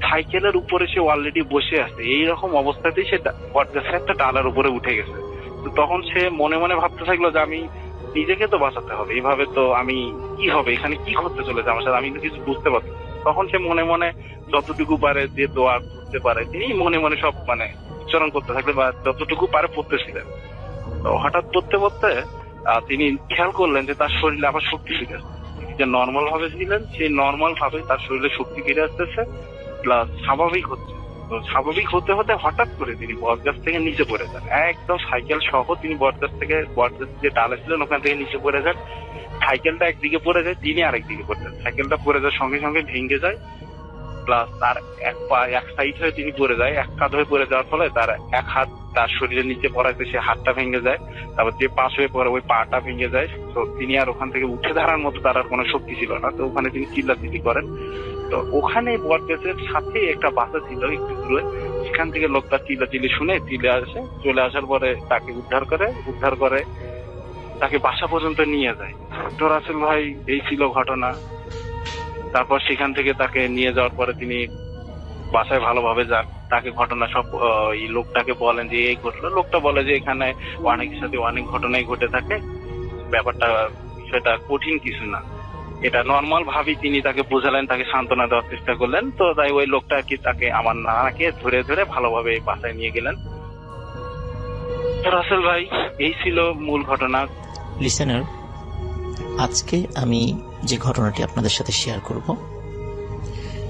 সাইকেলের উপরে সে অলরেডি বসে আছে। এইরকম অবস্থাতেই সে বট গাছের একটা ডালার উপরে উঠে গেছে। তো তখন সে মনে মনে ভাবতে থাকলো যে আমি নিজেকে তো বাঁচাতে হবে, এইভাবে তো আমি কি হবে, এখানে কি করতে চলেছে আমার সাথে, আমি তো কিছু বুঝতে পারছি। তখন সে মনে মনে যতটুকু পারে যে দোয়া করতে পারে তিনি মনে মনে সব উচ্চারণ করতে থাকলেন বা যতটুকু পারে পড়তেছিলেন। তো হঠাৎ পড়তে পড়তে তিনি খেয়াল করলেন যে তার শরীরে আবার শক্তি ফিরে আসছে। যে নর্মাল ভাবে ছিলেন সেই নর্মাল ভাবে তার শরীরে শক্তি ফিরে আসতেছে, প্লাস স্বাভাবিক হচ্ছে। তো স্বাভাবিক হতে হতে হঠাৎ করে তিনি বটগাছ থেকে নিচে পড়ে যান, একদম সাইকেল সহ তিনি বটগাছ যে ডালে ছিলেন ওখান থেকে নিচে পড়ে যান। সাইকেলটা একদিকে পড়ে যায়, তিনি আরেকদিকে পড়ে যান। সাইকেলটা পড়ে যাওয়ার সঙ্গে সঙ্গে ভেঙে যায়, প্লাস তার এক পা এক সাইড হয়ে তিনি পড়ে যায়। এক কাঁধ হয়ে পড়ে যাওয়ার ফলে তার এক হাত তার শরীরের নিচে পড়াতে সে হাতটা ভেঙে যায়, তারপর যে পাশ হয়ে পড়ে ওই পাটা ভেঙে যায়। তো তিনি আর ওখান থেকে উঠে দাঁড়ার মতো তার আর কোনো শক্তি ছিল না। তো ওখানে তিনি চিল্লাচিল্লি করেন। তো ওখানে বটগাছের সাথে একটা বাসা ছিল একটু দূরে, সেখান থেকে লোকটা চিল্লাচিল্লি শুনে চলে আসার পরে তাকে উদ্ধার করে তাকে বাসা পর্যন্ত নিয়ে যায়। তো রাসেল ভাই, এই ছিল ঘটনা। তারপর সেখান থেকে তাকে নিয়ে যাওয়ার পরে তিনি বাসায় ভালোভাবে যান। তাকে ঘটনা সব এই লোকটাকে বলেন যে এই ঘটলো। লোকটা বলে যে এখানে অনেকের সাথে অনেক ঘটনাই ঘটে থাকে, বিষয়টা কঠিন কিছু না। এটা নর্মাল ভাবেই তিনি তাকে বোঝালেন, তাকে সান্ত্বনা দেওয়ার চেষ্টা করলেন। তো তাই ওই লোকটা কি তাকে আমার নানাকে ধরে ভালোভাবে বাসায় নিয়ে গেলেন। তো রাসেল ভাই, এই ছিল মূল ঘটনা। লিসেনার, আজকে আমি যে ঘটনাটি আপনাদের সাথে শেয়ার করব,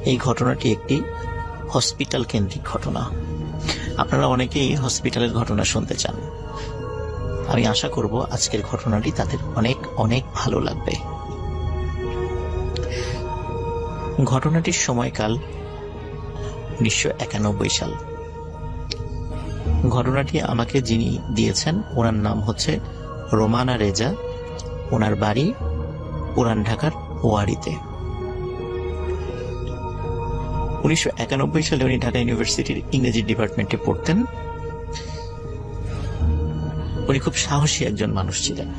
এই ঘটনাটি একটি হসপিটাল কেন্দ্রিক ঘটনা। আপনারা অনেকেই হসপিটালের ঘটনা শুনতে চান। আমি আশা করব আজকের ঘটনাটি তাদের অনেক অনেক ভালো লাগবে। ঘটনাটির সময়কাল 1991 সাল। ঘটনাটি আমাকে যিনি দিয়েছেন ওনার নাম হচ্ছে রোমানা রেজা। ওনার বাড়ি পুরান ঢাকার ওয়ারিতে। 1991 সালে উনি ঢাকা ইউনিভার্সিটির ইংরেজি ডিপার্টমেন্টে পড়তেন। উনি খুব সাহসী একজন মানুষ ছিলেন।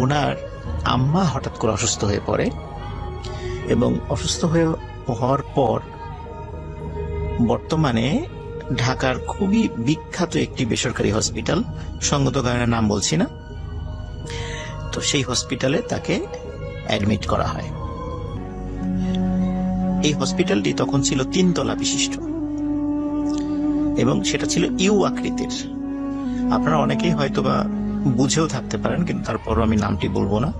ওনার আম্মা হঠাৎ করে অসুস্থ হয়ে পড়ে এবং অসুস্থ হওয়ার পর বর্তমানে ঢাকার খুবই বিখ্যাত একটি বেসরকারি হসপিটাল, সঙ্গত কারণে নাম বলছি না, তো সেই হসপিটালে তাকে অ্যাডমিট করা হয়। এই হসপিটালটি তখন ছিল 3 তলা বিশিষ্ট এবং সেটা ছিল ইউ আকৃতির। আপনারা অনেকেই হয়তোবা বুঝেও থাকতে পারেন, কিন্তু তারপরও আমি নামটি বলবো না।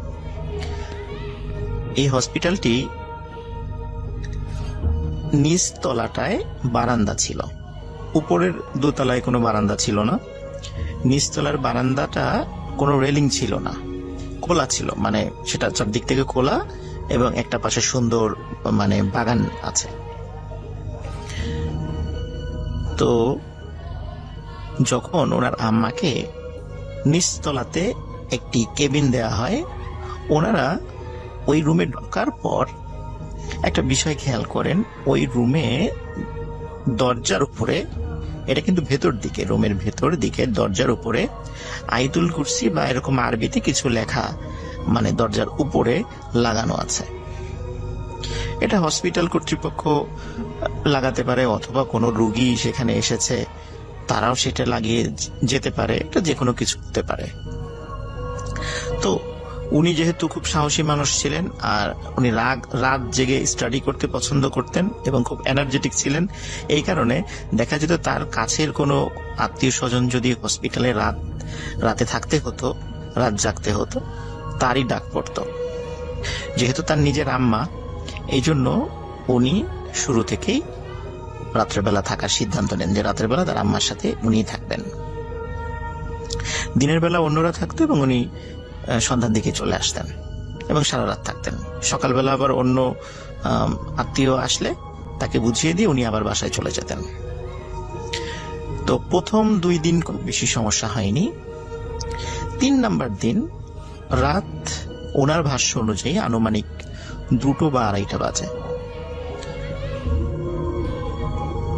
এই হসপিটালটি নিচ তলাটায় বারান্দা ছিল, উপরের দোতলায় কোনো বারান্দা ছিল না। নিচতলার বারান্দাটা কোনো রেলিং ছিল না, খোলা ছিল, মানে সেটা চারদিক থেকে খোলা এবং একটা পাশে সুন্দর মানে বাগান আছে। তো যখন ওনার আম্মাকে নিচতলাতে একটি কেবিন দেয়া হয়, ওনারা ওই রুমে ঢোকার পর একটা বিষয় খেয়াল করেন। ওই রুমে দরজার উপরে, এটা কিন্তু ভেতর দিকে, রুমের ভেতর দিকে দরজার উপরে আইতুল কুরসি বা এরকম আরবিতে কিছু লেখা মানে দরজার উপরে লাগানো আছে। এটা হসপিটাল কর্তৃপক্ষ লাগাতে পারে, অথবা কোনো রোগী সেখানে এসেছে তারাও সেটা লাগিয়ে যেতে পারে, এটা যে কোনো কিছু হতে পারে। তো উনি যেহেতু খুব সাহসী মানুষ ছিলেন আর উনি রাত জেগে স্টাডি করতে পছন্দ করতেন এবং খুব এনার্জেটিক ছিলেন, এই কারণে দেখা যেত তার কাছের কোনো আত্মীয় স্বজন যদি হসপিটালে রাতে থাকতে হতো, রাত জাগতে হতো, তারই ডাক পড়তো। যেহেতু তার নিজের আম্মা, এই জন্য উনি শুরু থেকেই রাত্রেবেলা থাকার সিদ্ধান্ত নেন যে রাতের বেলা তার আম্মার সাথে উনি থাকবেন। দিনের বেলা অন্যরা থাকতো এবং উনি সন্ধ্যার দিকে চলে আসতেন এবং সারা রাত থাকতেন। সকালবেলা আবার অন্য আত্মীয় আসলে তাকে বুঝিয়ে দিয়ে উনি আবার বাসায় চলে যেতেন। তো প্রথম 2 দিন খুব বেশি সমস্যা হয়নি। 3 নাম্বার দিন রাত ওনার ভাষ্য অনুযায়ী আনুমানিক 2টো বা 2:30 বাজে।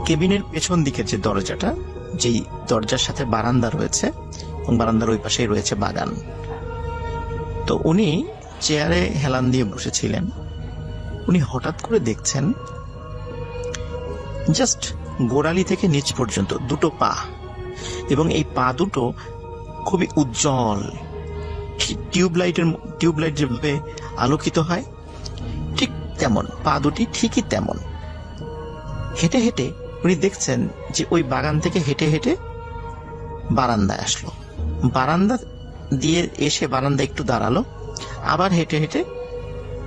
কেবিনের পেছন দিকের যে দরজাটা, যেই দরজার সাথে বারান্দা রয়েছে এবং বারান্দার ওই পাশেই রয়েছে বাগান, তো উনি চেয়ারে হেলান দিয়ে বসেছিলেন। উনি হঠাৎ করে দেখছেন জাস্ট গোড়ালি থেকে নিচ পর্যন্ত 2টো পা, এবং এই পা দুটো খুবই উজ্জ্বল, টিউবলাইট যেভাবে আলোকিত হয় ঠিক তেমন পা দুটি ঠিকই তেমন। হেঁটে হেঁটে উনি দেখছেন যে ওই বাগান থেকে হেঁটে হেঁটে বারান্দায় আসলো। বারান্দা দিয়ে এসে বারান্দা একটু দাঁড়ালো, আবার হেঁটে হেঁটে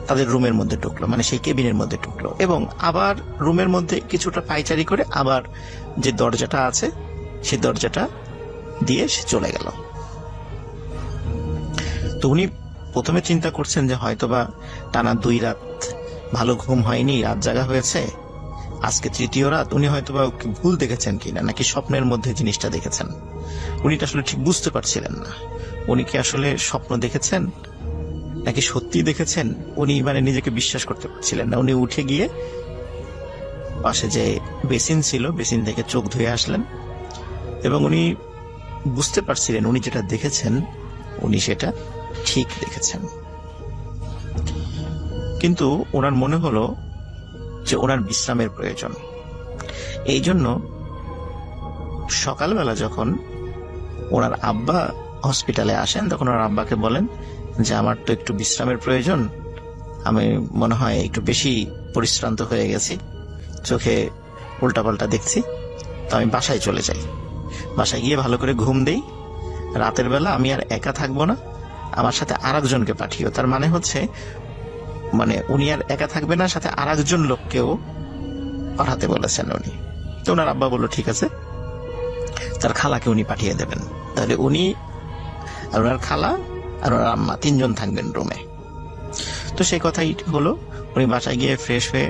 তাদের রুমের মধ্যে ঢুকলো, মানে সেই কেবিনের মধ্যে ঢুকলো, এবং আবার রুমের মধ্যে কিছুটা পায়চারি করে আবার যে দরজাটা আছে সেই দরজাটা দিয়ে সে চলে গেল। তো উনি প্রথমে চিন্তা করছেন যে হয়তোবা টানা 2 রাত ভালো ঘুম হয়নি, রাত জাগা হয়েছে, আজকে 3য় রাত, উনি হয়তোবা ভুল দেখেছেন কিনা, নাকি স্বপ্নের মধ্যে জিনিসটা দেখেছেন। উনি এটা আসলে ঠিক বুঝতে পারছিলেন না, উনি কি আসলে স্বপ্ন দেখেছেন নাকি সত্যি দেখেছেন। উনি মানে নিজেকে বিশ্বাস করতে পারছিলেন না। উনি উঠে গিয়ে পাশে যে বেসিন ছিল, বেসিন থেকে চোখ ধুয়ে আসলেন, এবং উনি বুঝতে পারছিলেন উনি যেটা দেখেছেন উনি সেটা ঠিক দেখেছেন। কিন্তু ওনার মনে হলো যে ওনার বিশ্রামের প্রয়োজন। এই জন্য সকালবেলা যখন ওনার আব্বা হসপিটালে আসেন, তখন ওনার আব্বাকে বলেন যে আমার তো একটু বিশ্রামের প্রয়োজন, আমি মনে হয় একটু বেশি পরিশ্রান্ত হয়ে গেছি, চোখে উল্টাপাল্টা দেখছি, তো আমি বাসায় চলে যাই, বাসায় গিয়ে ভালো করে ঘুম দেই, রাতের বেলা আমি আর একা থাকবো না, আমার সাথে আরেকজনকে পাঠিও। তার মানে হচ্ছে মানে উনি আর একা থাকবে না, সাথে আরেকজন লোককেও পাঠাতে বলেছেন উনি। তো ওনার আব্বা বলল ঠিক আছে, তার খালাকে উনি পাঠিয়ে দেবেন। তাহলে উনি আর ওনার খালা আর ওনার আম্মা 3 জন থাকবেন রুমে। তো সেই কথাই হলো, উনি বাসায় গিয়ে ফ্রেশ হয়ে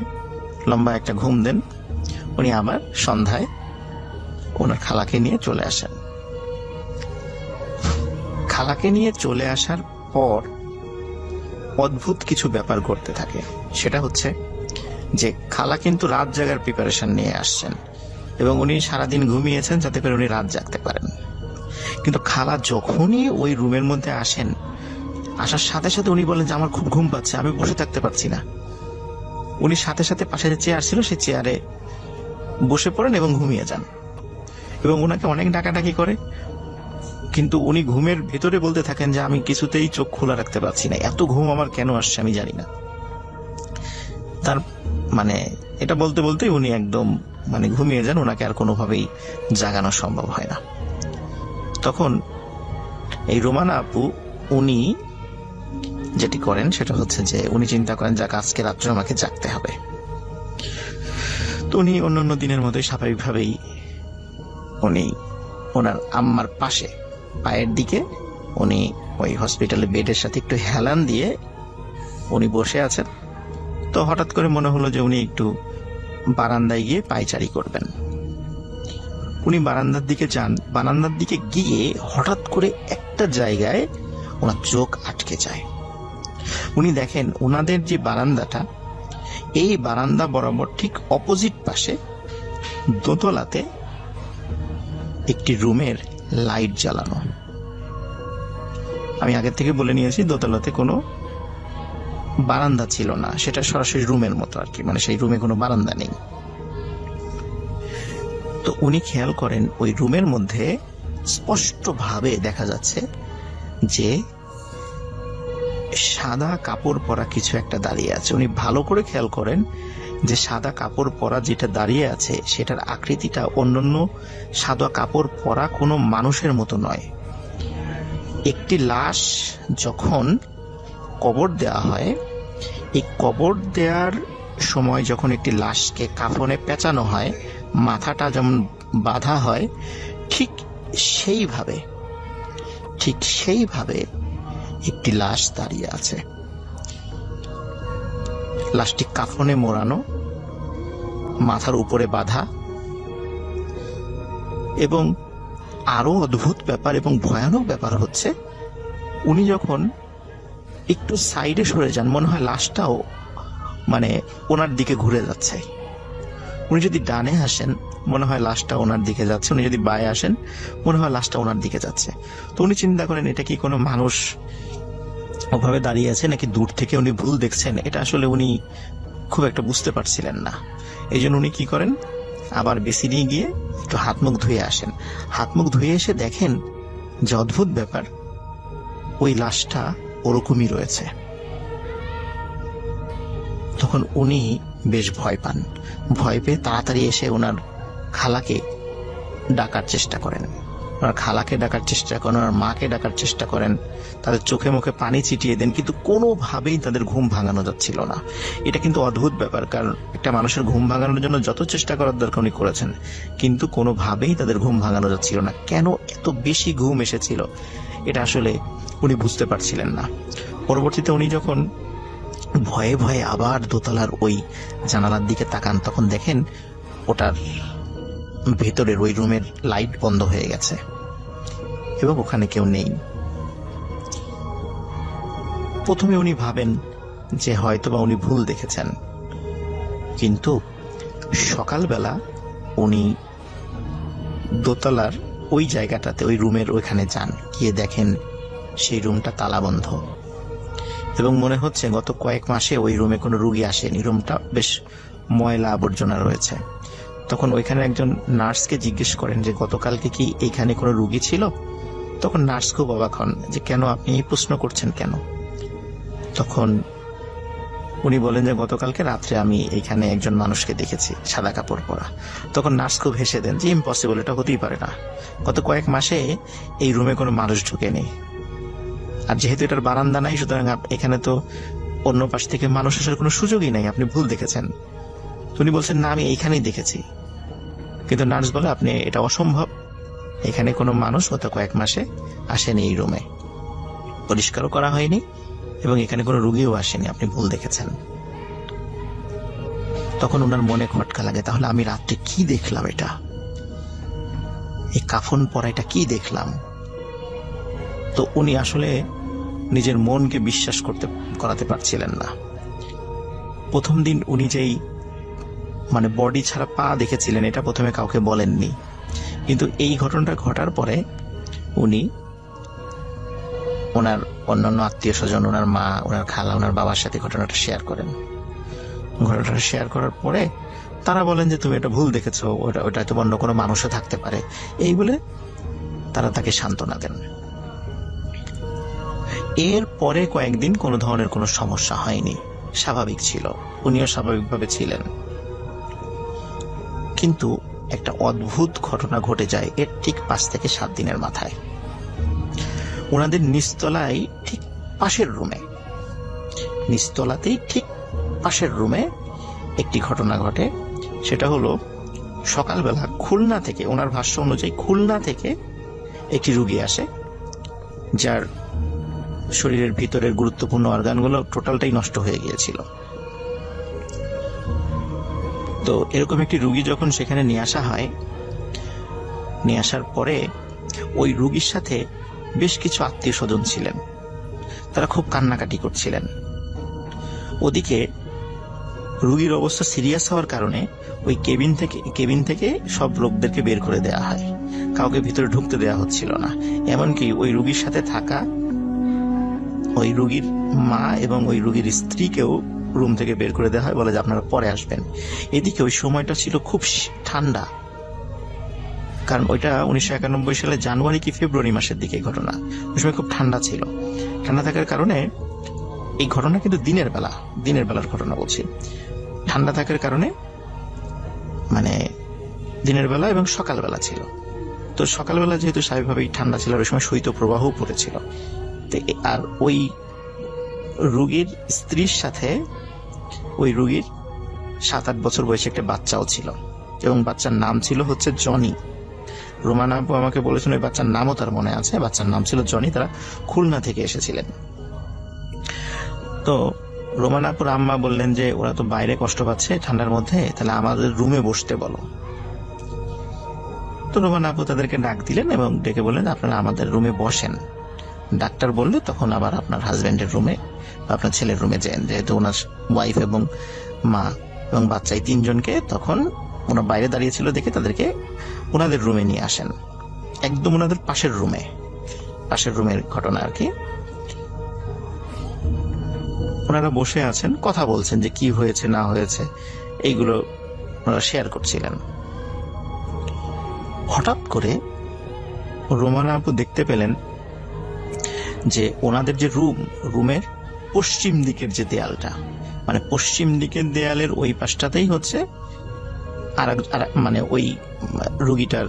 লম্বা একটা ঘুম দেন। উনি আবার সন্ধ্যায় ওনার খালাকে নিয়ে চলে আসেন। খালাকে নিয়ে চলে আসার পর অদ্ভুত কিছু ব্যাপার ঘটতে থাকে। সেটা হচ্ছে যে খালা কিন্তু রাত জাগার প্রিপারেশন নিয়ে আসছেন, এবং উনি সারাদিন ঘুমিয়েছেন যাতে করে উনি রাত জাগতে পারেন। কিন্তু খালা যখনই ওই রুমের মধ্যে আসেন, আসার সাথে সাথে উনি বলেন যে আমার খুব ঘুম পাচ্ছে, আমি বসে থাকতে পারছি না। উনি সাথে সাথে পাশে যে চেয়ার ছিল সেই চেয়ারে বসে পড়েন এবং ঘুমিয়ে যান, এবং ওনাকে অনেক ডাকাডাকি করে, কিন্তু উনি ঘুমের ভেতরে বলতে থাকেন যে আমি কিছুতেই চোখ খোলা রাখতে পারছি না, এত ঘুম আমার কেন আসছে আমি জানি না। তার মানে এটা বলতে বলতেই উনি একদম মানে ঘুমিয়ে যান, ওনাকে আর কোনোভাবেই জাগানো সম্ভব হয় না। তখন এই রোমানা আপু উনি যেটি করেন সেটা হচ্ছে যে উনি চিন্তা করেন যাক আজকে রাত্রে আমাকে জাগতে হবে। তো উনি অন্যান্য দিনের মতোই স্বাভাবিকভাবেই উনি ওনার আম্মার পাশে পায়ের দিকে উনি ওই হসপিটালে বেডের সাথে একটু হেলান দিয়ে উনি বসে আছেন। তো হঠাৎ করে মনে হলো যে উনি একটু বারান্দায় গিয়ে পায়চারি করবেন। উনি বারান্দার দিকে যান, বারান্দার দিকে গিয়ে হঠাৎ করে একটা জায়গায় ওনার চোখ আটকে যায়। উনি দেখেন ওনাদের যে বারান্দাটা, এই বারান্দা বরাবর ঠিক অপোজিট পাশে দোতলাতে একটি রুমের লাইট জ্বালানো। আমি আগে থেকে বলে নিয়েছি দোতলাতে কোনো বারান্দা ছিল না, সেটা সরাসরি রুমের মতো আর কি, মানে সেই রুমে কোনো বারান্দা নেই। তো উনি খেয়াল করেন ওই রুমের মধ্যে স্পষ্টভাবে দেখা যাচ্ছে যে সাদা কাপড় পরা কিছু একটা দাঁড়িয়ে আছে। উনি ভালো করে খেয়াল করেন যে সাদা কাপড় পরা যেটা দাঁড়িয়ে আছে সেটার আকৃতিটা অন্যান্য সাদা কাপড় পরা কোনো মানুষের মতো নয়। একটি লাশ যখন কবর দেওয়া হয়, এই কবর দেওয়ার সময় যখন একটি লাশকে কাফনে পেঁচানো হয়, মাথাটা যেমন বাঁধা হয়, ঠিক সেইভাবে একটি লাশ দাঁড়িয়ে আছে। লাশটি কাফনে মোড়ানো, মাথার উপরে বাঁধা। এবং আরো অদ্ভুত ব্যাপার এবং ভয়ানক ব্যাপার হচ্ছে উনি যখন একটু সাইডে সরে যান, মনে হয় লাশটাও মানে ওনার দিকে ঘুরে যাচ্ছে। উনি যদি ডানে আসেন মনে হয় লাশটা ওনার দিকে যাচ্ছে, উনি যদি বায়ে আসেন মনে হয় লাশটা ওনার দিকে যাচ্ছে। তো উনি চিন্তা করেন এটা কি কোনো মানুষ ওভাবে দাঁড়িয়ে আছে নাকি দূর থেকে উনি ভুল দেখছেন, এটা আসলে উনি খুব একটা বুঝতে পারছিলেন না। এই জন্য উনি কি করেন, আবার বেসিনে গিয়ে একটু হাত মুখ ধুয়ে আসেন। হাত মুখ ধুয়ে এসে দেখেন যে অদ্ভুত ব্যাপার, ওই লাশটা ওরকমই রয়েছে। তখন উনি বেশ ভয় পান। ভয় পেয়ে তাড়াতাড়ি এসে ওনার খালাকে ডাকার চেষ্টা করেন। ওনার খালাকে ডাকার চেষ্টা করেন, ওনার মাকে ডাকার চেষ্টা করেন, তাদের চোখে মুখে পানি ছিটিয়ে দেন, কিন্তু কোনোভাবেই তাদের ঘুম ভাঙানো যাচ্ছিল না। এটা কিন্তু অদ্ভুত ব্যাপার, কারণ একটা মানুষের ঘুম ভাঙানোর জন্য যত চেষ্টা করার দরকার উনি করেছেন, কিন্তু কোনোভাবেই তাদের ঘুম ভাঙানো যাচ্ছিল না। কেন এত বেশি ঘুম এসেছিল এটা আসলে উনি বুঝতে পারছিলেন না। পরবর্তীতে উনি যখন ভয়ে ভয়ে আবার দোতলার ওই জানালার দিকে তাকান, তখন দেখেন ওটার ভেতরের ওই রুমের লাইট বন্ধ হয়ে গেছে এবং ওখানে কেউ নেই। প্রথমে উনি ভাবেন যে হয়তোবা উনি ভুল দেখেছেন, কিন্তু সকালবেলা উনি দোতলার ওই জায়গাটাতে, ওই রুমের ওইখানে যান, গিয়ে দেখেন সেই রুমটা তালাবন্ধ এবং মনে হচ্ছে গত কয়েক মাসে ওই রুমে কোনো রুগী আসেনি, রুমটা বেশ ময়লা আবর্জনা রয়েছে। তখন ওইখানে একজন নার্সকে জিজ্ঞেস করেন যে গতকালকে কি এইখানে কোনো রুগী ছিল? তখন নার্স খুব অবাক হন যে কেন আপনি এই প্রশ্ন করছেন কেন? তখন উনি বলেন যে গতকালকে রাত্রে আমি এইখানে একজন মানুষকে দেখেছি সাদা কাপড় পরা। তখন নার্স খুব হেসে দেন যে ইম্পসিবল, এটা হতেই পারে না, গত কয়েক মাসে এই রুমে কোনো মানুষ ঢুকেনি, আর যেহেতু এটার বারান্দা নাই সুতরাং এখানে তো অন্য পাশ থেকে মানুষ আসার কোনো সুযোগই নাই, আপনি ভুল দেখেছেন। উনি বলছেন না, আমি এইখানেই দেখেছি। কিন্তু নার্স বলে আপনি, এটা অসম্ভব, এখানে কোনো মানুষ গত কয়েক মাসে আসেনি, এই রুমে পরিষ্কারও করা হয়নি এবং এখানে কোনো রুগীও আসেনি, আপনি ভুল দেখেছেন। তখন ওনার মনে খটকা লাগে, তাহলে আমি রাত্রে কি দেখলাম? এটা এই কাফন পরা, এটা কি দেখলাম? তো উনি আসলে নিজের মনকে বিশ্বাস করাতে পারছিলেন না। প্রথম দিন উনি যেই বডি ছাড়া পা দেখেছিলেন, এটা প্রথমে কাউকে বলেননি, কিন্তু এই ঘটনাটা ঘটার পরে উনি ওনার অন্যান্য আত্মীয় স্বজন, ওনার মা, ওনার খালা, ওনার বাবার সাথে ঘটনাটা শেয়ার করেন। ঘটনাটা শেয়ার করার পরে তারা বলেন যে তুমি এটা ভুল দেখেছো, ওটা তো অন্য কোনো মানুষও থাকতে পারে, এই বলে তারা তাকে সান্ত্বনা দেন। এর পরে কয়েকদিন কোনো ধরনের কোনো সমস্যা হয়নি, স্বাভাবিক ছিল, উনিও স্বাভাবিকভাবে ছিলেন। কিন্তু একটা অদ্ভুত ঘটনা ঘটে যায় এর ঠিক 5 থেকে 7 দিনের মাথায়। ওনাদের নিচতলায় ঠিক পাশের রুমে, নিচতলাতেই ঠিক পাশের রুমে একটি ঘটনা ঘটে। সেটা হলো সকালবেলা খুলনা থেকে, ওনার ভাষ্য অনুযায়ী খুলনা থেকে একটি রুগী আসে যার শরীরের ভিতরের গুরুত্বপূর্ণ অর্গানগুলো টোটালটাই নষ্ট হয়ে গিয়েছিল। তো এরকম একটি রুগী যখন সেখানে নিয়ে আসা হয়, নিয়ে আসার পরে ওই রুগীর সাথে বেশ কিছু আত্মীয় স্বজন ছিলেন, তারা খুব কান্নাকাটি করছিলেন। ওদিকে রুগীর অবস্থা সিরিয়াস হওয়ার কারণে ওই কেবিন থেকে সব লোকদেরকে বের করে দেওয়া হয়, কাউকে ভিতরে ঢুকতে দেওয়া হচ্ছিল না। এমনকি ওই রুগীর সাথে থাকা ওই রুগীর মা এবং ওই রুগীর স্ত্রীকেও রুম থেকে বের করে দেওয়া হয়, বলে যে আপনারা পরে আসবেন। এদিকে ওই সময়টা ছিল খুব ঠান্ডা, কারণ ওইটা 1991 সালে জানুয়ারি কি ফেব্রুয়ারি মাসের দিকে ঘটনা। ওই সময় খুব ঠান্ডা ছিল। ঠান্ডা থাকার কারণে এই ঘটনা কিন্তু দিনের বেলার ঘটনা বলছি। ঠান্ডা থাকার কারণে দিনের বেলা এবং সকালবেলা ছিল। তো সকালবেলা যেহেতু স্বাভাবিকভাবেই ঠান্ডা ছিল, ওই সময় শৈত্য প্রবাহও পড়েছিল। আর ওই রুগীর স্ত্রীর সাথে ওই রুগীর 7-8 বছর বয়সী একটা বাচ্চাও ছিল এবং বাচ্চার নাম ছিল হচ্ছে জনি। রোমানা আপু আমাকে বলেছেন ওই বাচ্চার নামও তার মনে আছে, বাচ্চার নাম ছিল জনি। তারা খুলনা থেকে এসেছিলেন। তো রোমানা আপুর আম্মা বললেন যে ওরা তো বাইরে কষ্ট পাচ্ছে ঠান্ডার মধ্যে, তাহলে আমাদের রুমে বসতে বলো। তো রোমানা আপু তাদেরকে ডাক দিলেন এবং ডেকে বললেন আপনারা আমাদের রুমে বসেন। ডাক্তার বললে তখন আবার আপনার হাজবেন্ডের রুমে বা আপনার ছেলের রুমে যান, যেহেতু ওনার ওয়াইফ এবং মা এবং বাচ্চাই 3 জনকে তখন ওনার বাইরে দাঁড়িয়ে ছিল দেখে তাদেরকে ওনাদের রুমে নিয়ে আসেন, একদম ওনাদের পাশের রুমের ঘটনা আর কি। ওনারা বসে আছেন, কথা বলছেন যে কি হয়েছে না হয়েছে এইগুলো ওনারা শেয়ার করছিলেন। হঠাৎ করে রোমানা আপু দেখতে পেলেন যে ওনাদের যে রুমের পশ্চিম দিকের যে দেয়ালটা, পশ্চিম দিকের দেয়ালের ওই পাশটাতেই হচ্ছে আর ওই রুগীটার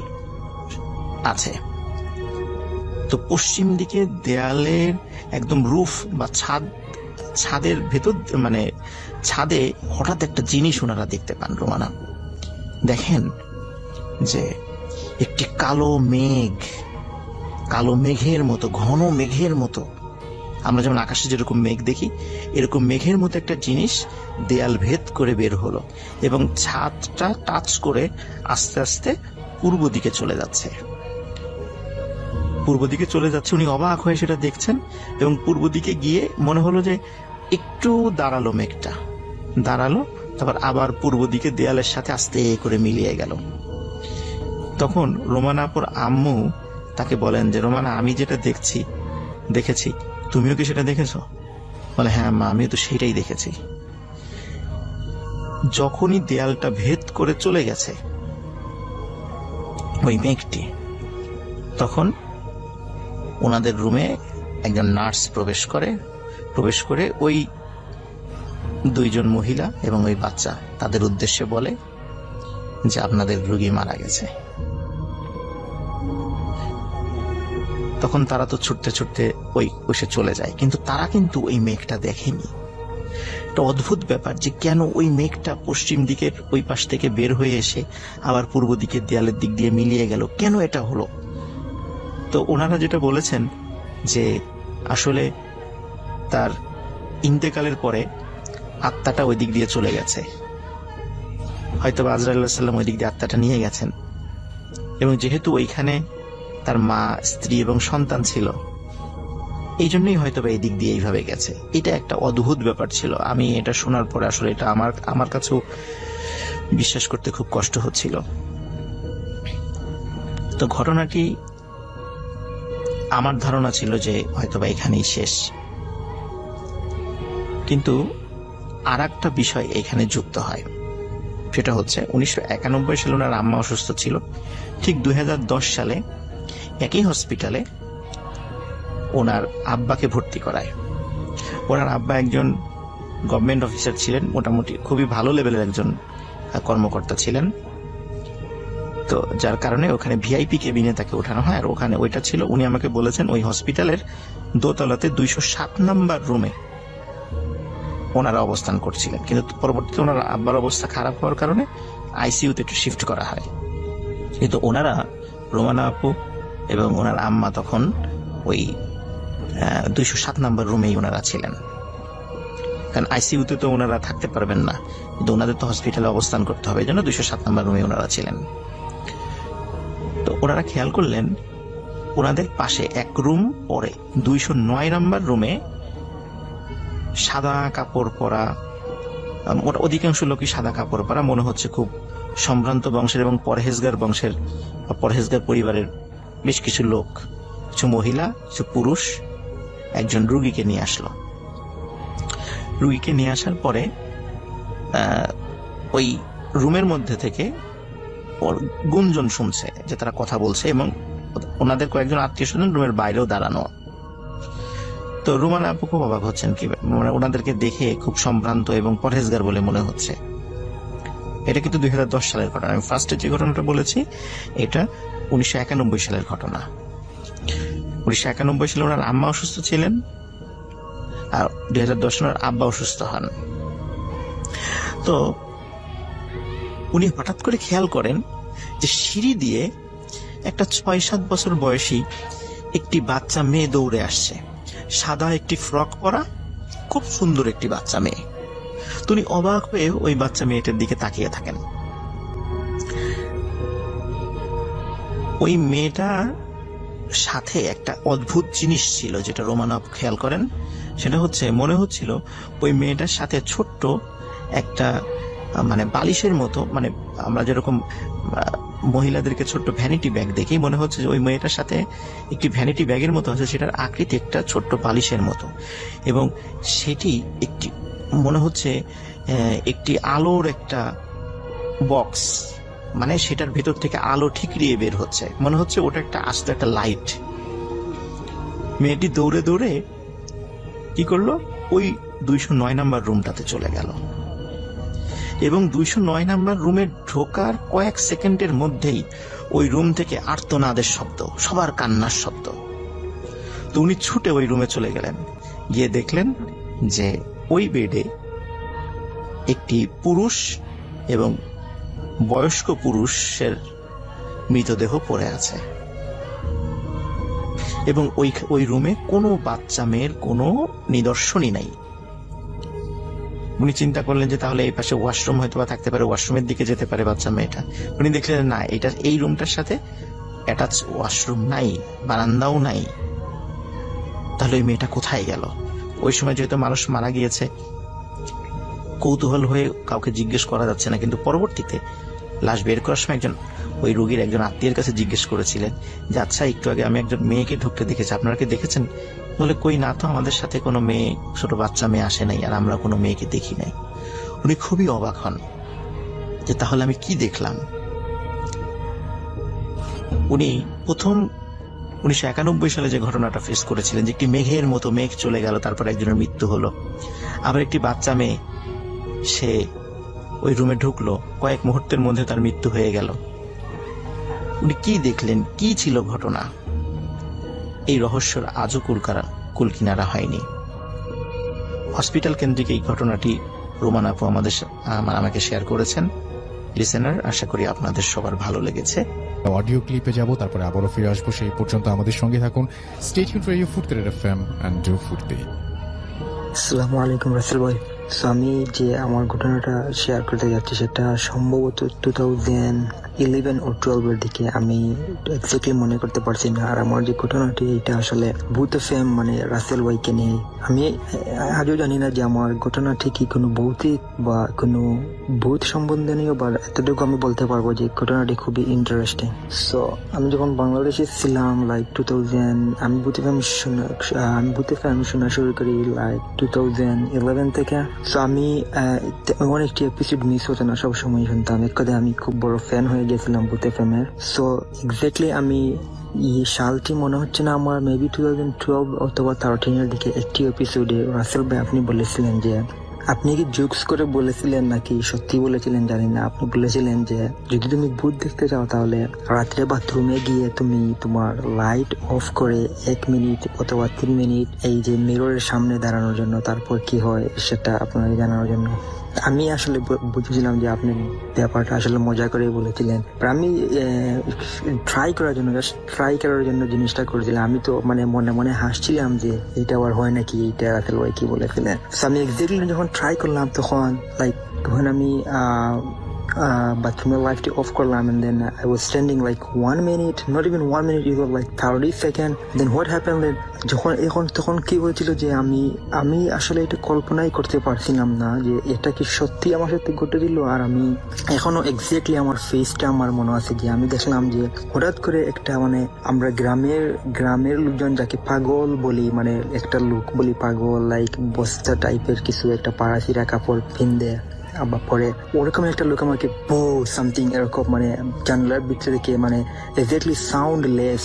আছে। তো পশ্চিম দিকে দেয়ালের একদম রুফ বা ছাদের ভেতর, মানে ছাদে হঠাৎ একটা জিনিস ওনারা দেখতে পান। রোমানা দেখেন যে একটি কালো মেঘের মতো, ঘন মেঘের মতো, আমরা যেমন আকাশে যেরকম মেঘ দেখি এরকম মেঘের মতো একটা জিনিস দেয়াল ভেদ করে বের হলো এবং ছাদটা টাচ করে আস্তে আস্তে পূর্ব দিকে চলে যাচ্ছে। উনি অবাক হয়ে সেটা দেখছেন এবং পূর্ব দিকে গিয়ে মনে হলো যে একটু দাঁড়ালো, মেঘটা দাঁড়ালো, তারপর আবার পূর্ব দিকে দেয়ালের সাথে আস্তে করে মিলিয়ে গেল। তখন রোমানা আপুর আম্মু তাকে বলেন যে রোমানা, আমি যেটা দেখেছি তুমিও কি সেটা দেখেছো? বলে হ্যাঁ মা, আমিও তো সেটাই দেখেছি। যখনই দেয়ালটা ভেদ করে চলে গেছে ওই মেঘটি, তখন ওনাদের রুমে একজন নার্স প্রবেশ করে ওই দুইজন মহিলা এবং ওই বাচ্চা তাদের উদ্দেশ্যে বলে যে আপনাদের রোগী মারা গেছে। তখন তারা তো ছুটতে ওই বসে চলে যায়, কিন্তু তারা কিন্তু ওই মেঘটা দেখেনি। একটা অদ্ভুত ব্যাপার যে কেন ওই মেঘটা পশ্চিম দিকের ওই পাশ থেকে বের হয়ে এসে আবার পূর্ব দিকের দেয়ালের দিক দিয়ে মিলিয়ে গেল, কেন এটা হলো? তো ওনারা যেটা বলেছেন যে আসলে তার ইন্তেকালের পরে আত্মাটা ওই দিক দিয়ে চলে গেছে, হয়তো আজরাইল আলাইহিস সালাম ওই দিক দিয়ে আত্মাটা নিয়ে গেছেন, এবং যেহেতু ওইখানে তার মা, স্ত্রী এবং সন্তান ছিল, এই জন্যই হয়তো এই দিক দিয়ে এইভাবে গেছে। এটা একটা অদ্ভুত ব্যাপার ছিল। আমি এটা শোনার পরে আসলে এটা আমার কাছেও বিশ্বাস করতে খুব কষ্ট হচ্ছিল। তো ঘটনাটি আমার ধারণা ছিল যে হয়তোবা এখানেই শেষ, কিন্তু আর একটা বিষয় এখানে যুক্ত হয়। সেটা হচ্ছে 1991 সালে ওনার আম্মা অসুস্থ ছিল, ঠিক 2010 সালে একই হসপিটালে ওনার আব্বাকে ভর্তি করায়। ওনার আব্বা একজন গভর্নমেন্ট অফিসার ছিলেন, মোটামুটি খুবই ভালো লেভেলের একজন কর্মকর্তা ছিলেন। তো যার কারণে ওখানে ভিআইপি কেবিনে তাকে ওঠানো হয়, আর ওখানে ওইটা ছিল, উনি আমাকে বলেছেন ওই হসপিটালের দোতলাতে 207 নাম্বার রুমে ওনারা অবস্থান করছিলেন, কিন্তু পরবর্তীতে ওনার আব্বার অবস্থা খারাপ হওয়ার কারণে আইসিইউতে একটু শিফট করা হয়। কিন্তু ওনারা, রোমানা আপু এবং ওনার আম্মা তখন ওই 207 নাম্বার রুমেই ওনারা ছিলেন, কারণ আইসিইউতে তো ওনারা থাকতে পারবেন না, কিন্তু ওনাদের তো হসপিটালে অবস্থান করতে হবে, এই জন্য 207 নাম্বার রুমে ওনারা ছিলেন। তো ওনারা খেয়াল করলেন ওনাদের পাশে এক রুম পরে 209 নাম্বার রুমে সাদা কাপড় পরা, অধিকাংশ লোকই সাদা কাপড় পরা, মনে হচ্ছে খুব সম্ভ্রান্ত বংশের এবং পরহেজগার পরিবারের বেশ কিছু লোক, কিছু মহিলা, কিছু পুরুষ একজন রুগীকে নিয়ে আসলো। রুগীকে নিয়ে আসার পরে ওই রুমের মধ্যে থেকে গুঞ্জন শুনছে যে তারা কথা বলছে, এবং ওনাদের কয়েকজন আত্মীয় স্বজন রুমের বাইরেও দাঁড়ানো। তো রোমানা আপু খুব অবাক হচ্ছেন, কি মানে ওনাদেরকে দেখে খুব সম্ভ্রান্ত এবং পরহেজগার বলে মনে হচ্ছে। এটা কিন্তু 2010 সালের ঘটনা। আমি ফার্স্টে যে ঘটনাটা বলেছি এটা 1991 সালের ঘটনা। 1991 সালে ওনার আম্মা অসুস্থ ছিলেন, আর 2010 সালের আব্বা অসুস্থ হন। তো উনি হঠাৎ করে খেয়াল করেন যে সিঁড়ি দিয়ে একটা 6-7 বছর বয়সী একটি বাচ্চা মেয়ে দৌড়ে আসছে, সাদা একটি ফ্রক পরা, খুব সুন্দর একটি বাচ্চা মেয়ে। তিনি অবাক হয়ে ওই বাচ্চা মেয়েটার দিকে তাকিয়ে থাকেন। ওই মেয়েটার সাথে একটা অদ্ভুত জিনিস ছিল যেটা রোমানা খেয়াল করেন, সেটা হচ্ছে মনে হচ্ছিল ওই মেয়েটার সাথে ছোট্ট একটা মানে বালিশের মতো, মানে আমরা যেরকম মহিলাদেরকে ছোট্ট ভ্যানিটি ব্যাগ দেখি, মনে হচ্ছে যে ওই মেয়েটার সাথে একটি ভ্যানিটি ব্যাগের মতো আছে, সেটার আকৃতি একটা ছোট্ট বালিশের মতো, এবং সেটি একটি মনে হচ্ছে একটি আলোর একটা বক্স, মানে সেটার ভেতর থেকে আলো ঠিকরিয়ে বের হচ্ছে, মনে হচ্ছে ওটা একটা আস্ত একটা লাইট। মেয়েটি দৌড়ে দৌড়ে কি করলো, ওই 209 নাম্বার রুমটাতে চলে গেল, এবং 209 নাম্বার রুমে ঢোকার কয়েক সেকেন্ডের মধ্যেই ওই রুম থেকে আর্তনাদের শব্দ, সবার কান্নার শব্দ। তো উনি ছুটে ওই রুমে চলে গেলেন, গিয়ে দেখলেন যে ওই বেডে একটি পুরুষ এবং বয়স্ক পুরুষের মৃতদেহ পড়ে আছে, এবং ওই রুমে কোনো বাচ্চা মেয়ের কোনো নিদর্শনই নাই। উনি চিন্তা করলেন যে তাহলে এই পাশে ওয়াশরুম হয়তো বা থাকতে পারে, ওয়াশরুমের দিকে যেতে পারে বাচ্চা মেয়েটা। উনি দেখলেন না, এই রুমটার সাথে অ্যাটাচ ওয়াশরুম নাই, বারান্দাও নাই। তাহলে ওই মেয়েটা কোথায় গেল? ওই সময় যেহেতু মানুষ মারা গিয়েছে, কৌতূহল হয়ে কাউকে জিজ্ঞেস করা যাচ্ছে না, কিন্তু পরবর্তীতে লাশ বের করার সময় ওই রোগীর একজন আত্মীয়ের কাছে জিজ্ঞেস করেছিলেন যে আচ্ছা, একটু আগে আমি একজন মেয়েকে ঢুকতে দেখেছি, আপনারা কি দেখেছেন? বলে কই না তো, আমাদের সাথে কোনো মেয়ে, ছোট বাচ্চা মেয়ে আসে নাই, আর আমরা কোনো মেয়েকে দেখি নাই। উনি খুবই অবাক হন যে তাহলে আমি কি দেখলাম। উনি প্রথম 1991 সালে যে ঘটনাটা ফেস করেছিলেন, যে একটি মেঘের মতো মেঘ চলে গেল, তারপর একজনের মৃত্যু হলো, আবার একটি বাচ্চা মেয়ে সে ওই রুমে ঢুকলো, কয়েক মুহূর্তের মধ্যে তার মৃত্যু হয়ে গেল। উনি কি দেখলেন, কি ছিল ঘটনা, এই রহস্যের আজও কুলকিনারা হয়নি। হসপিটাল কেন্দ্রিক এই ঘটনাটি রোমান আপু আমাকে শেয়ার করেছেন। লিসেনার, আশা করি আপনাদের সবার ভালো লেগেছে। অডিও ক্লিপে যাব, তারপরে আবারও ফিরে আসবো। সেই পর্যন্ত আমাদের সঙ্গে থাকুন। Stay tuned for your food FM and do food day. আসসালামু আলাইকুম রাসেল ভাই। সো আমি যে আমার ঘটনাটা শেয়ার করতে যাচ্ছি সেটা সম্ভবত 2011 ও 12 দিকে, আমি এক্স্যাক্টলি মনে করতে পারছি না। আর আমার যে ঘটনাটি এটা আসলে ভূত এফএম মানে রাসেল ভাইকে নিয়ে। আমি আজও জানি না যে আমার ঘটনাটি কি কোনো ভৌতিক বা কোনো ভূত সম্বন্ধনীয়, বা এতটুকু আমি বলতে পারবো যে ঘটনাটি খুবই ইন্টারেস্টিং। সো আমি যখন বাংলাদেশে ছিলাম লাইক 2000, আমি ভূত এফএম শোনা শুরু করি লাইক 2011 থেকে। সো আমি অনেকটি এপিসোড মিস হতো না, সবসময় শুনতাম। এক কথায় আমি খুব বড় ফ্যান হয়ে গেছিলাম ভূত এফএম এর। সো এক্স্যাক্টলি আমি সালটি মনে হচ্ছে না আমার, মেবি 2012 অথবা 13 দিকে একটি এপিসোডে রাসেল ভাই আপনি বলেছিলেন যে, আপনি কি জোকস করে বলেছিলেন নাকি সত্যি বলেছিলেন জানি না, আপনি বলেছিলেন যে যদি তুমি ভূত দেখতে চাও তাহলে রাত্রে বাথরুমে গিয়ে তুমি তোমার লাইট অফ করে 1 মিনিট অথবা 3 মিনিট এই যে মিররের সামনে দাঁড়ানোর জন্য, তারপর কি হয় সেটা আপনাকে জানানোর জন্য। আমি আসলে বুঝেছিলাম যে আপনি ব্যাপারটা আসলে মজা করে বলেছিলেন, আমি ট্রাই করার জন্য জিনিসটা করেছিলাম। আমি তো মানে মনে মনে হাসছিলাম যে এটা আবার হয় নাকি, এটা রাসেল ভাই কি বলেছিলেন। আমি এক্স্যাক্টলি যখন ট্রাই করলাম তখন তখন আমি বাথরুমের লাইটটি অফ করলাম, and then I was standing like 1 minute, not even 1 minute, it was like 30 seconds. Then what happened, তখন কি হয়েছিল যে আমি আসলে এটা কল্পনাই করতে পারছিলাম না যে এটা কি সত্যি আমার সাথে ঘটেছিল। আর আমি এখনো এক্স্যাক্টলি আমার ফেসটা আমার মনে আছে যে আমি দেখলাম যে হঠাৎ করে একটা মানে আমরা গ্রামের লোকজন যাকে পাগল বলি, মানে একটা লোক বলি পাগল, লাইক বস্তা টাইপের কিছু একটা পাড়াছিরা কাপড় পিন্দে, আবার পরে ওরকম একটা লোক আমাকে সামথিং এরকম মানে জানলার ভিতরে থেকে মানে exactly soundless,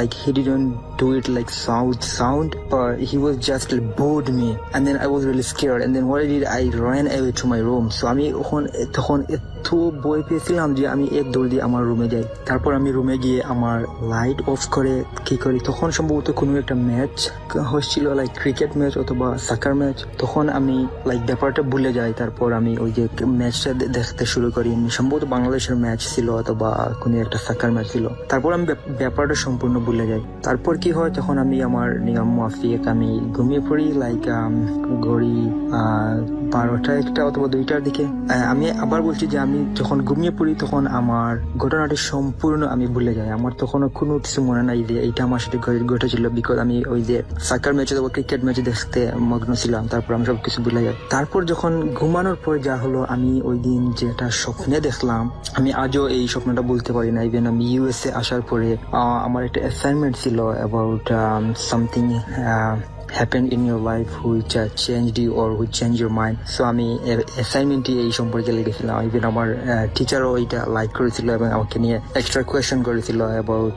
like he didn't do it like sound, but he was just bored me, and then I was really scared, and then what I did, I ran away to my room. So আমি তখন এত ভয় পেয়েছিলাম যে আমি এক দৌড় দিয়ে আমার রুমে যাই। তারপর আমি রুমে গিয়ে আমার লাইট অফ করে কি করি, তখন সম্ভবত কোনো একটা ম্যাচ হচ্ছিল, লাইক ক্রিকেট ম্যাচ অথবা সাকার ম্যাচ। তখন আমি লাইক ব্যাপারটা ভুলে যাই। তারপর আমি ওই যে ম্যাচটা দেখতে শুরু করি, সম্ভবত বাংলাদেশের ম্যাচ ছিল অথবা কোনো একটা সাকার ম্যাচ ছিল। তারপর আমি ব্যাপারটা সম্পূর্ণ ভুলে যাই। তারপর কি হয়, তখন আমি আমার নিয়ম মাফিক আমি ঘুমিয়ে পড়ি, লাইক ঘড়ি 12টা 1টা অথবা 2টার দিকে। আমি আবার বলছি যে আমি যখন ঘুমিয়ে পড়ি তখন আমার ঘটনাটি সম্পূর্ণ আমি ভুলে যাই। আমার তখন কোনো কিছু মনে নাই যে এইটা আমার সাথে ঘটেছিল, বিকজ আমি ওই যে সাকার ম্যাচে অথবা ক্রিকেট ম্যাচে দেখতে মগ্ন ছিলাম। তারপর আমি সবকিছু ভুলে যাই। তারপর যখন ঘুমানোর পর যা হলো, আমি ওই দিন যেটা স্বপ্নে দেখলাম, আমি আজও এই স্বপ্নটা বলতে পারি না। ইভেন আমি ইউএসএ আসার পরে আমার একটা অ্যাসাইনমেন্ট ছিল about something happened in your life which changed you or which changed your mind. So আমি অ্যাসাইনমেন্টটি এই সম্পর্কে লিখেছিলাম। ইভেন আমার টিচারও এটা লাইক করেছিল এবং আমাকে নিয়ে এক্সট্রা কোয়েশ্চেন করেছিল about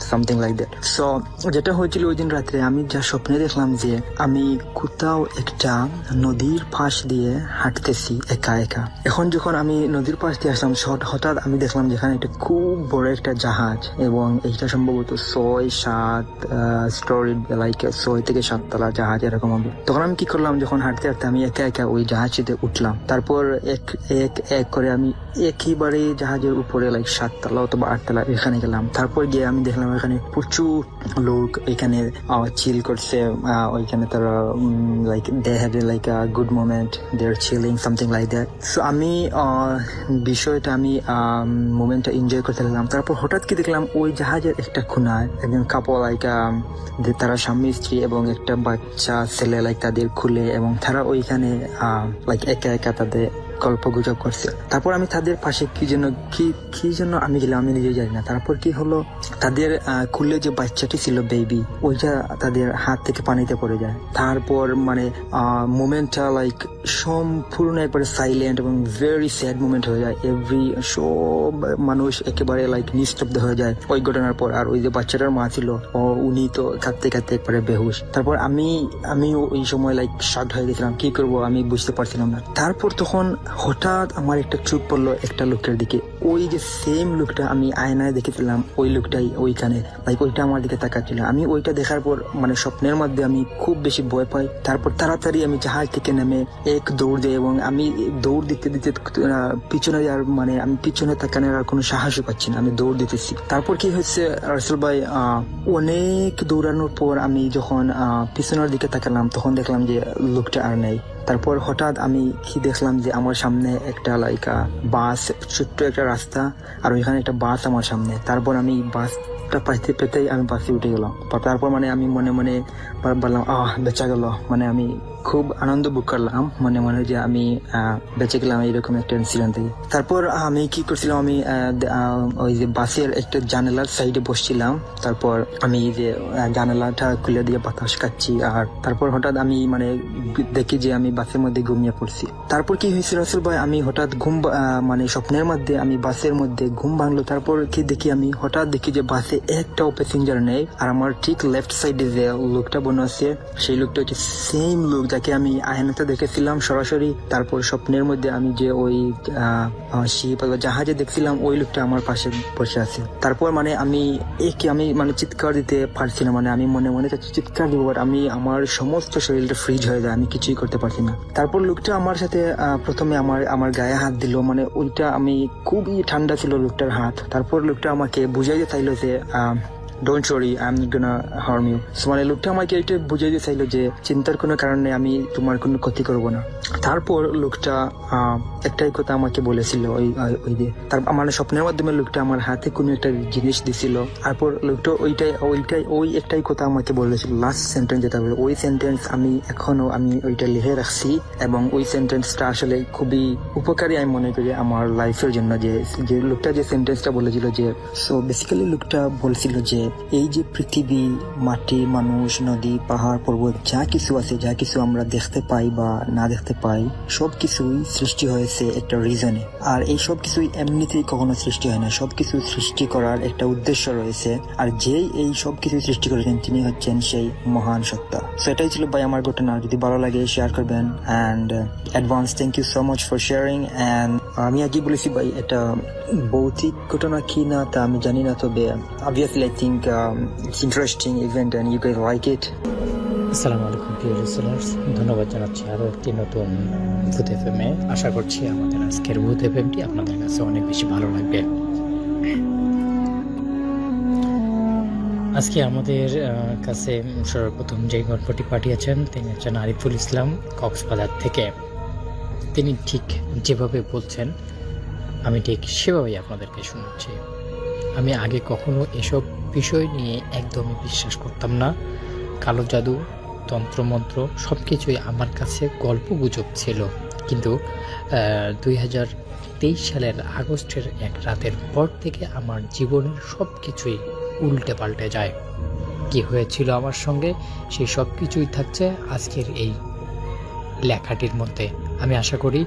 something like that. So যেটা হয়েছিল ওই দিন রাত্রে আমি যা স্বপ্নে দেখলাম যে আমি কোথাও একটা নদীর পাশ দিয়ে হাঁটতেছি একা একা। এখন যখন আমি নদীর পাশ দিয়ে আসলাম হঠাৎ আমি দেখলাম যেখানে একটা খুব বড় একটা জাহাজ এবং এইটা সম্ভবত 6-7 স্টোরি, লাইক 6 থেকে 7 তলা জাহাজ এরকম হবে। তখন আমি কি করলাম, যখন হাঁটতে হাঁটতে আমি একা একা ওই জাহাজটিতে উঠলাম। তারপর এক করে আমি একেবারে জাহাজের উপরে লাইক 7 তলা অথবা 8 তলা এখানে গেলাম। তারপর গিয়ে আমি দেখলাম এখানে প্রচুর লোক এখানে চিল করছে। ওইখানে তারা like they have like a good moment, they are chilling something like that. So আমি বিষয়টা আমি মোমেন্টটা এনজয় করতে লাগলাম। তারপর হঠাৎ কি দেখলাম ওই জাহাজের একটা খুনায় একজন কাপল লাইক তারা স্বামী স্ত্রী এবং একটা বাচ্চা ছেলে লাইক তাদের খুলে এবং তারা ওইখানে লাইক একা একা তাদের গল্প গুজব করছে। তারপর আমি তাদের পাশে কি জন্য আমি গেলাম আমি নিজে জানি না। তারপর কি হলো, তাদের খুলে যে বাচ্চাটি ছিল বেবি, ওইটা তাদের হাত থেকে পানিতে পড়ে যায়। তারপর মানে মোমেন্টটা লাইক সম্পূর্ণ একবারে সাইলেন্ট এবং ভেরি স্যাড মোমেন্ট হয়ে যায়। সব মানুষ একেবারে লাইক নিস্তব্ধ হয়ে যায় ওই ঘটনার পর। আর ওই যে বাচ্চাটার মা ছিল উনি তো কাঁদতে কাঁদতে একবারে বেহুশ। তারপর আমি ওই সময় লাইক শকড হয়ে গেছিলাম, কি করবো আমি বুঝতে পারছিলাম না। তারপর তখন হঠাৎ আমার একটা চোখ পড়লো একটা লোকের দিকে। ওই যে সেম লোকটা আমি আয়নায় দেখেছিলাম, ওই লোকটাই ওইখানে লাইক ওইটা আমার দিকে তাকাচ্ছিল। আমি ওইটা দেখার পর মানে স্বপ্নের মধ্যে আমি খুব বেশি ভয় পাই। তারপর তাড়াতাড়ি আমি জাহাজ থেকে নেমে দৌড় দিই এবং আমি দৌড় দিতে দিতে পিছনে আর মানে আমি পিছনে তাকানোর আর কোনো সাহসই পাচ্ছি না, আমি দৌড় দিতেছি। তারপর কি হয়েছে রাসেল ভাই, অনেক দৌড়ানোর পর আমি যখন পিছনের দিকে তাকালাম তখন দেখলাম যে লোকটা আর নেই। তারপর হঠাৎ আমি কি দেখলাম যে আমার সামনে একটা লাইক বাস, ছোট্ট একটা রাস্তা আর ওইখানে একটা বাস আমার সামনে। তারপর আমি বাসটা পাইতে পেতেই আমি বাসে উঠে গেলাম। তারপর মানে আমি মনে মনে বললাম বেঁচে গেল, মানে আমি খুব আনন্দ বুক করলাম মনে যে আমি বেঁচে গেলাম এইরকম একটা ইনসিডেন্ট থেকে। তারপর আমি কি করছিলাম, আমি ওই যে বাসের একটা জানালার সাইডে বসছিলাম। তারপর আমি যে জানালাটা খুলে দিয়ে বাতাস খাচ্ছি। আর তারপর হঠাৎ আমি মানে দেখি যে আমি বাসের মধ্যে ঘুমিয়ে পড়ছি। তারপর কি হয়েছে রাসেল ভাই, আমি হঠাৎ মানে স্বপ্নের মধ্যে আমি বাসের মধ্যে ঘুম ভাঙলো। তারপর কি দেখি, আমি হঠাৎ দেখি যে বাসে একটাও প্যাসেঞ্জার নেই। আর আমার ঠিক লেফট সাইডে যে লোকটা বনে আছে সেই লোকটা হচ্ছে সেম লোক যাকে আমি আয়নাতে দেখেছিলাম সরাসরি। তারপর স্বপ্নের মধ্যে আমি যে ওই শিপ জাহাজে দেখছিলাম ওই লোকটা আমার পাশে বসে আছে। তারপর মানে আমি মানে চিৎকার দিতে পারছি না, মানে আমি মনে মনে চিৎকার দিব, আমি আমার সমস্ত শরীরটা ফ্রিজ হয়ে যায়, আমি কিছুই করতে পারছি না। তারপর লোকটা আমার সাথে প্রথমে আমার গায়ে হাত দিল, মানে ওইটা আমি খুবই ঠান্ডা ছিল লোকটার হাত। তারপর লোকটা আমাকে বুঝাইতে চাইলো যে don't worry, I am not gonna harm you. মানে লোকটা আমাকে এটা বুঝাইতে চাইলো যে চিন্তার কোনো কারণে আমি তোমার কোনো ক্ষতি করব না। তারপর লোকটা একটাই কথা আমাকে বলেছিল, ওই যে তার মানে স্বপ্নের মাধ্যমে লোকটা আমার হাতে কোনো একটা জিনিস দিছিল। তারপর লোকটা ওই একটাই কথা আমাকে বলেছিল, লাস্ট সেন্টেন্স যেটা বলে, ওই সেন্টেন্স আমি এখনো ওইটা লিখে রাখছি এবং ওই সেন্টেন্সটা আসলে খুবই উপকারী আমি মনে করি আমার লাইফের জন্য। যে লোকটা যে সেন্টেন্সটা বলেছিল যে, সো বেসিক্যালি লোকটা বলছিল যে এই যে পৃথিবী, মাটি, মানুষ, নদী, পাহাড়, পর্বত যা কিছু আছে, যা কিছু আমরা দেখতে পাই বা না দেখতে পাই, সব কিছুই সৃষ্টি হয়েছে একটা রিজনে। আর এই সব কিছুই এমনিতেই কখনো সৃষ্টি হয় না, সবকিছু সৃষ্টি করার একটা উদ্দেশ্য রয়েছে। আর যেই এই সব কিছু সৃষ্টি করেছেন তিনি হচ্ছেন সেই মহান সত্তা। সেটাই ছিল ভাই আমার ঘটনা। যদি ভালো লাগে শেয়ার করবেন। And advance thank you so much for sharing. And আমি আগে বলেছি ভাই এটা ভৌতিক ঘটনা কি না তা আমি জানি না, তবে obviously I think it's interesting event and you guys like it. আসসালামু আলাইকুম প্রিয় লিসেনার্স, ধন্যবাদ জানাচ্ছি আরও একটি নতুন ভূত এফএমে। আশা করছি আমাদের আজকের ভূত এফএমটি আপনাদের কাছে অনেক বেশি ভালো লাগবে। আজকে আমাদের কাছে সর্বপ্রথম যে গল্পটি পাঠিয়েছেন তিনি হচ্ছেন আরিফুল ইসলাম, কক্সবাজার থেকে। তিনি ঠিক যেভাবে বলছেন আমি ঠিক সেভাবেই আপনাদেরকে শোনাচ্ছি। আমি আগে কখনো এসব বিষয় নিয়ে একদমই বিশ্বাস করতাম না। কালো জাদু, তন্ত্রমন্ত্র সব কিছুই আমার কাছে গল্প গুজব ছিল। কিন্তু 2023 সালের আগস্টের এক রাতের পর থেকে আমার জীবনের সব কিছুই উল্টে পাল্টে যায়। কি হয়েছিল আমার সঙ্গে, সেই সব কিছুই থাকছে আজকের এই লেখাটির মধ্যে। আমি আশা করি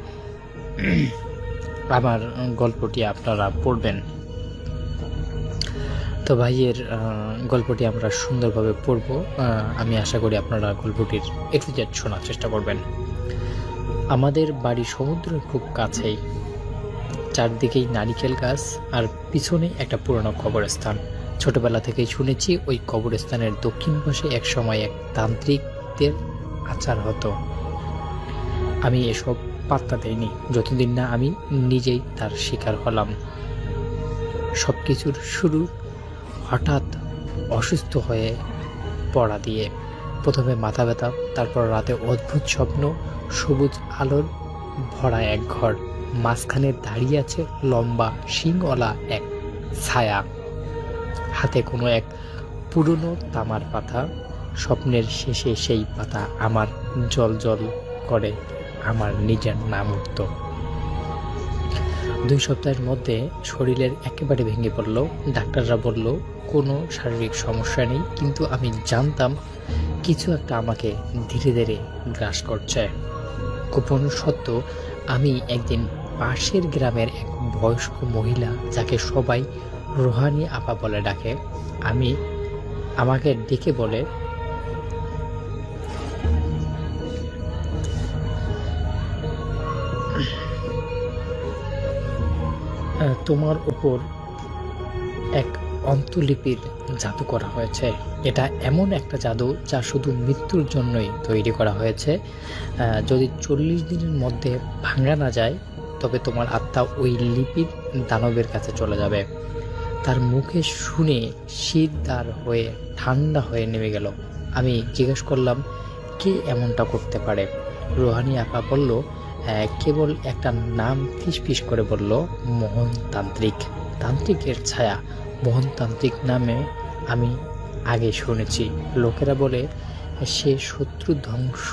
আমার গল্পটি আপনারা পড়বেন। তো ভাইয়ের গল্পটি আমরা সুন্দরভাবে পড়ব। আমি আশা করি আপনারা গল্পটির A to Z শোনার চেষ্টা করবেন। আমাদের বাড়ি সমুদ্রের খুব কাছেই, চারদিকেই নারিকেল গাছ আর পিছনে একটা পুরনো কবরস্থান। ছোটবেলা থেকেই শুনেছি ওই কবরস্থানের দক্ষিণ পাশে এক সময় এক তান্ত্রিকদের আচার হতো। আমি এসব পাত্তা দেইনি যতদিন না আমি নিজেই তার শিকার হলাম। সব কিছুর শুরু হঠাৎ অসুস্থ হয়ে পড়া দিয়ে। প্রথমে মাথা ব্যথা, তারপর রাতে অদ্ভুত স্বপ্ন, সবুজ আলোর ভরা এক ঘর, মাঝখানে দাঁড়িয়ে আছে লম্বা শিংওয়ালা এক ছায়া, হাতে কোনো এক পুরনো তামার পাতা। স্বপ্নের শেষে সেই পাতা আমার জল জল করে আমার নিজের নাম উঠত। 2 সপ্তাহের মধ্যে শরীরের একেবারে ভেঙে পড়ল। ডাক্তাররা বলল কোনো শারীরিক সমস্যা নেই, কিন্তু আমি জানতাম কিছু একটা আমাকে ধীরে ধীরে গ্রাস করছে। গোপন সত্য, আমি একদিন পাশের গ্রামের এক বয়স্ক মহিলা, যাকে সবাই রোহানি আপা বলে ডাকে, আমাকে ডেকে বলে, তোমার উপর এক অন্তলিপির জাদু করা হয়েছে। এটা এমন একটা জাদু যা শুধু মৃত্যুর জন্যই তৈরি করা হয়েছে। যদি 40 দিনের মধ্যে ভাঙা না যায়, তবে তোমার আত্মা ওই লিপির দানবের কাছে চলে যাবে। তার মুখে শুনে শীত দাঁড় হয়ে ঠান্ডা হয়ে নেমে গেল। আমি জিজ্ঞেস করলাম, কে এমনটা করতে পারে? রোহানি আপা বলল, কেবল একটা নাম ফিসফিস করে বলল, মোহনতান্ত্রিক। তান্ত্রিকের ছায়া। মোহনতান্ত্রিক নামে আমি আগে শুনেছি। লোকেরা বলে সে শত্রু ধ্বংস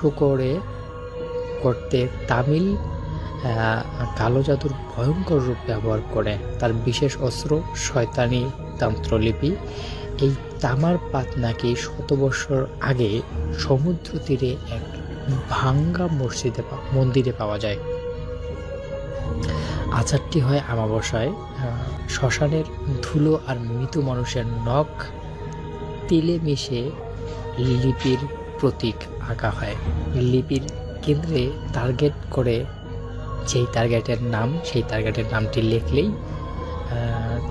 করতে তামিল কালো জাদুর ভয়ঙ্কর রূপ ব্যবহার করে। তার বিশেষ অস্ত্র শয়তানি তন্ত্রলিপি। এই তামার পাত নাকি 100 বছর আগে সমুদ্র তীরে এক ভাঙ্গা মন্দিরে পাওয়া যায়। আচারটি হয় আমাবস্যায়। শ্মশানের ধুলো আর মৃত মানুষের নখ তেলে মিশে লিপির প্রতীক আঁকা হয়। লিপির কেন্দ্রে টার্গেট করে সেই টার্গেটের নামটি লিখলেই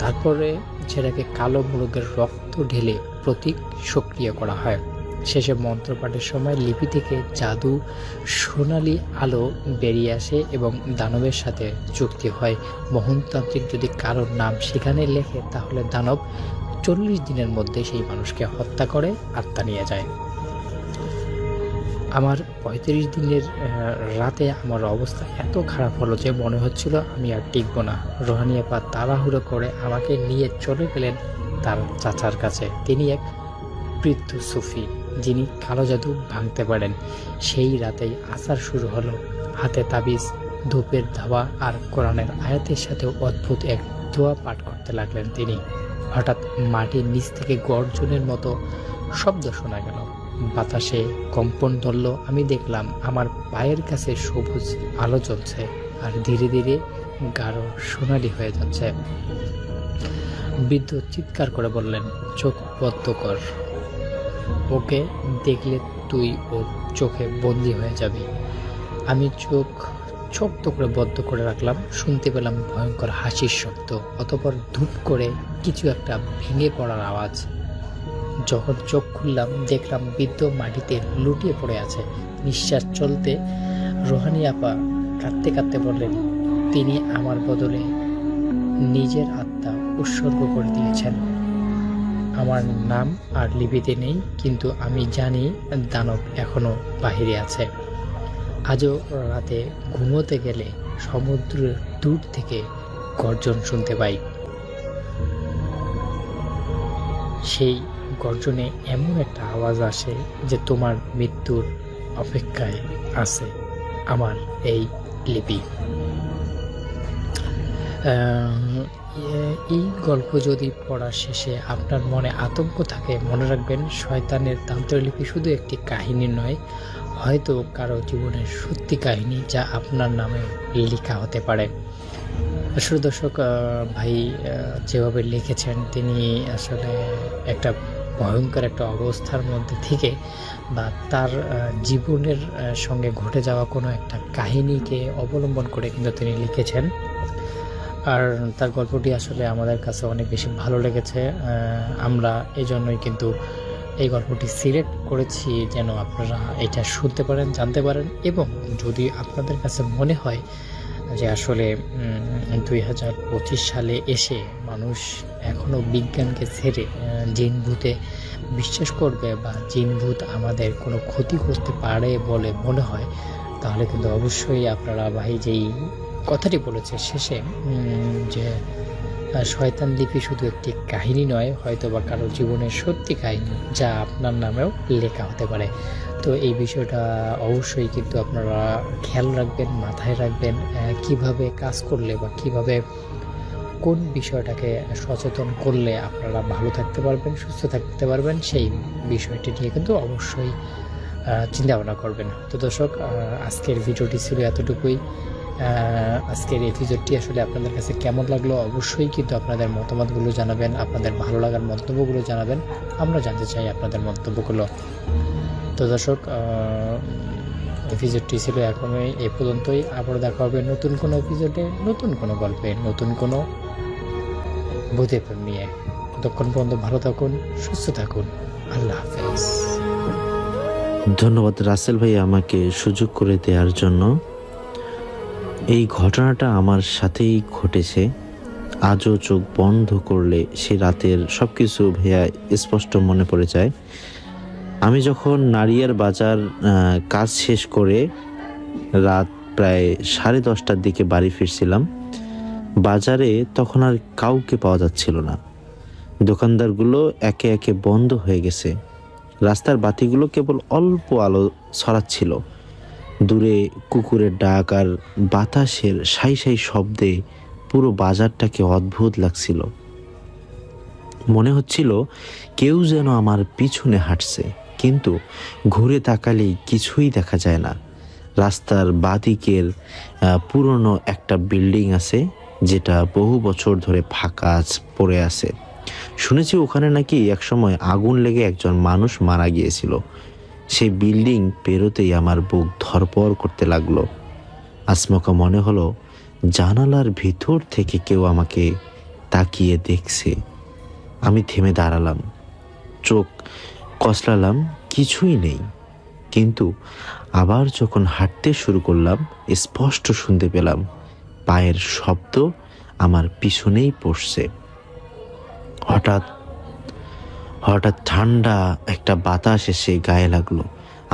তারপরে সেটাকে কালো মুরগের রক্ত ঢেলে প্রতীক সক্রিয় করা হয়। শেষে মন্ত্রপাঠের সময় লিপি থেকে জাদু সোনালি আলো বেরিয়ে আসে এবং দানবের সাথে চুক্তি হয়। মোহনতান্ত্রিক যদি কারোর নাম সেখানে লেখে, তাহলে দানব 40 দিনের মধ্যে সেই মানুষকে হত্যা করে আত্মা নিয়ে যায়। আমার 35 দিনের রাতে আমার অবস্থা এত খারাপ হলো যে মনে হচ্ছিল আমি আর টিকব না। রোহানি আপা তাড়াহুড়ো করে আমাকে নিয়ে চলে গেলেন তার চাচার কাছে। তিনি এক বৃদ্ধ সুফি, যিনি কালো জাদু ভাঙতে পারেন। সেই রাতেই আচার শুরু হলো। হাতে তাবিজ, ধূপের ধাবা আর কোরআনের আয়াতের সাথে অদ্ভুত এক দোয়া পাঠ করতে লাগলেন তিনি। হঠাৎ মাটির নিচ থেকে গর্জনের মতো শব্দ শোনা গেল। বাতাসে কম্পন ধরল। আমি দেখলাম আমার পায়ের কাছে সবুজ আলো জ্বলছে আর ধীরে ধীরে গাঢ় সোনালি হয়ে যাচ্ছে। বৃদ্ধ চিৎকার করে বললেন, চোখ বদ্ধ কর, ওকে দেখলে তুই ওর চোখে বন্দী হয়ে যাবি। আমি চোখ ছোট্ট করে বদ্ধ করে রাখলাম। শুনতে পেলাম ভয়ঙ্কর হাসির শব্দ, অতঃপর ধূপ করে কিছু একটা ভেঙে পড়ার আওয়াজ। যখন চোখ খুললাম, দেখলাম বৃদ্ধ মাটিতে লুটিয়ে পড়ে আছে, নিঃশ্বাস চলতে। রোহানি আপা কাঁদতে কাঁদতে বললেন, তিনি আমার বদলে নিজের আত্মা উৎসর্গ করে দিয়েছেন। আমার নাম আর লিপিতে নেই, কিন্তু আমি জানি দানব এখনো বাহিরে আছে। আজও রাতে ঘুমোতে গেলে সমুদ্রের দূর থেকে গর্জন শুনতে পাই। সেই গর্জনে এমন একটা আওয়াজ আসে যে তোমার মৃত্যুর অপেক্ষায় আছে আমার এই লিপি। এই গল্প যদি পড়ার শেষে আপনার মনে আতঙ্ক থাকে, মনে রাখবেন শয়তানের তান্ত্রলিপি শুধু একটি কাহিনী নয়, হয়তো কারো জীবনের সত্যি কাহিনী যা আপনার নামে লেখা হতে পারে। আসলে দর্শক, ভাই যেভাবে লিখেছেন, তিনি আসলে একটা ভয়ঙ্কর একটা অবস্থার মধ্যে থেকে বা তার জীবনের সঙ্গে ঘটে যাওয়া কোনো একটা কাহিনীকে অবলম্বন করে কিন্তু তিনি লিখেছেন। আর তার গল্পটি আসলে আমাদের কাছে অনেক বেশি ভালো লেগেছে। আমরা এই জন্যই কিন্তু এই গল্পটি সিলেক্ট করেছি যেন আপনারা এটা শুনতে পারেন, জানতে পারেন, এবং যদি আপনাদের কাছে মনে হয় যে আসলে 2025 সালে এসে মানুষ এখনও বিজ্ঞানকে ছেড়ে জিন ভূতে বিশ্বাস করবে বা জিন ভূত আমাদের কোনো ক্ষতি করতে পারে বলে মনে হয়, তাহলে কিন্তু অবশ্যই আপনারা ভাই যেই কথাটি বলেছে শেষে, যে শয়তান লিপি শুধু একটি কাহিনী নয়, হয়তো বা কারো জীবনের সত্যি কাহিনী যা আপনার নামেও লেখা হতে পারে। তো এই বিষয়টা অবশ্যই কিন্তু আপনারা খেয়াল রাখবেন, মাথায় রাখবেন, কিভাবে কাজ করলে বা কিভাবে কোন বিষয়টাকে সচেতন করলে আপনারা ভালো থাকতে পারবেন, সুস্থ থাকতে পারবেন, সেই বিষয়টি নিয়ে কিন্তু অবশ্যই চিন্তা ভাবনা করবেন। তো দর্শক, আজকের ভিডিওটি ছিল এতটুকুই। আজকের এপিসোডটি আসলে আপনাদের কাছে কেমন লাগলো অবশ্যই কিন্তু আপনাদের মতামতগুলো জানাবেন, আপনাদের ভালো লাগার মন্তব্যগুলো জানাবেন, আমরা জানতে চাই আপনাদের মন্তব্যগুলো। তো দর্শক, এপিসোডটি ছিল এখনই এ পর্যন্তই। আবার দেখা হবে নতুন কোনো এপিসোডে, নতুন কোনো গল্পে, নতুন কোনো ভূতের প্রেম নিয়ে। ততক্ষণ পর্যন্ত ভালো থাকুন, সুস্থ থাকুন। আল্লাহ হাফেজ। ধন্যবাদ রাসেল ভাই আমাকে সুযোগ করে দেওয়ার জন্য। এই ঘটনাটা আমার সাথেই ঘটেছে। আজও চোখ বন্ধ করলে সে রাতের সব কিছু ভাইয়া স্পষ্ট মনে পড়ে যায়। আমি যখন নারিয়ার বাজার কাজ শেষ করে রাত প্রায় 10:30টার দিকে বাড়ি ফিরছিলাম, বাজারে তখন আর কাউকে পাওয়া যাচ্ছিল না। দোকানদারগুলো একে একে বন্ধ হয়ে গেছে। রাস্তার বাতিগুলো কেবল অল্প আলো ছড়াচ্ছিল। দূরে কুকুরের ডাক আর বাতাসের সাই সাই শব্দে পুরো বাজারটাকে অদ্ভুত লাগছিল। মনে হচ্ছিল কেউ যেন আমার পিছনে হাঁটছে, কিন্তু ঘুরে তাকালেই কিছুই দেখা যায় না। রাস্তার বাদিকের পুরনো একটা বিল্ডিং আছে, যেটা বহু বছর ধরে ফাঁকা পড়ে আছে। শুনেছি ওখানে নাকি একসময় আগুন লেগে একজন মানুষ মারা গিয়েছিল। সেই বিল্ডিং পেরোতেই আমার বুক ধরপড় করতে লাগলো। আচমকা মনে হলো জানালার ভিতর থেকে কেউ আমাকে তাকিয়ে দেখছে। আমি থেমে দাঁড়ালাম, চোখ কসলালাম, কিছুই নেই। কিন্তু আবার যখন হাঁটতে শুরু করলাম, স্পষ্ট শুনতে পেলাম পায়ের শব্দ আমার পিছনেই পড়ছে। হঠাৎ ঠান্ডা একটা বাতাস এসে গায়ে লাগলো।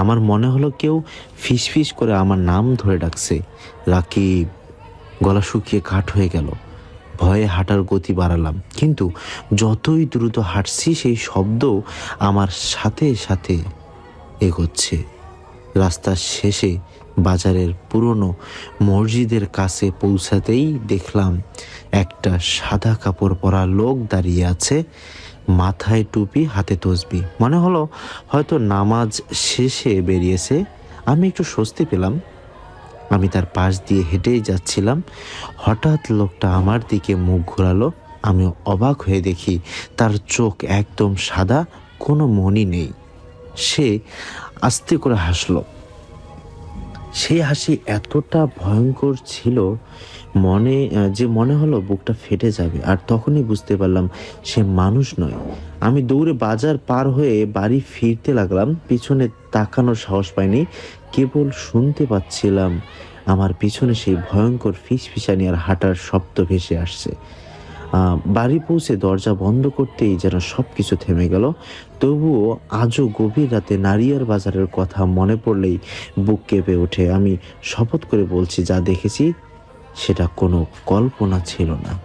আমার মনে হলো কেউ ফিসফিস করে আমার নাম ধরে ডাকছে, রাকিব। গলা শুকিয়ে কাঠ হয়ে গেল। ভয়ে হাঁটার গতি বাড়ালাম, কিন্তু যতই দ্রুত হাঁটছি সেই শব্দ আমার সাথে সাথে এগোচ্ছে। রাস্তার শেষে বাজারের পুরনো মসজিদের কাছে পৌঁছাতেই দেখলাম একটা সাদা কাপড় পরা লোক দাঁড়িয়ে আছে, মাথায় টুপি, হাতে তসবি। মনে হলো হয়তো নামাজ শেষে বেরিয়েছে। আমি একটু স্বস্তি পেলাম। আমি তার পাশ দিয়ে হেঁটেই যাচ্ছিলাম। হঠাৎ লোকটা আমার দিকে মুখ ঘোরালো। আমি অবাক হয়ে দেখি তার চোখ একদম সাদা, কোনো মনি নেই। সে আস্তে করে হাসলো। সেই হাসি এতটা ভয়ঙ্কর ছিল মনে হলো বুকটা ফেটে যাবে। আর তখনই বুঝতে পারলাম সে মানুষ নয়। আমি দৌড়ে বাজার পার হয়ে বাড়ি ফিরতে লাগলাম। পিছনে তাকানোর সাহস পাইনি, কেবল শুনতে পাচ্ছিলাম আমার পিছনে সেই ভয়ঙ্কর ফিসফিসানি আর হাঁটার শব্দ ভেসে আসছে। বাড়ি পৌঁছে দরজা বন্ধ করতেই যেন সব কিছু থেমে গেল। তবুও আজও গভীর রাতে নারিয়ার বাজারের কথা মনে পড়লেই বুক কেঁপে ওঠে। আমি শপথ করে বলছি, যা দেখেছি সেটা কোনো কল্পনা ছিল না।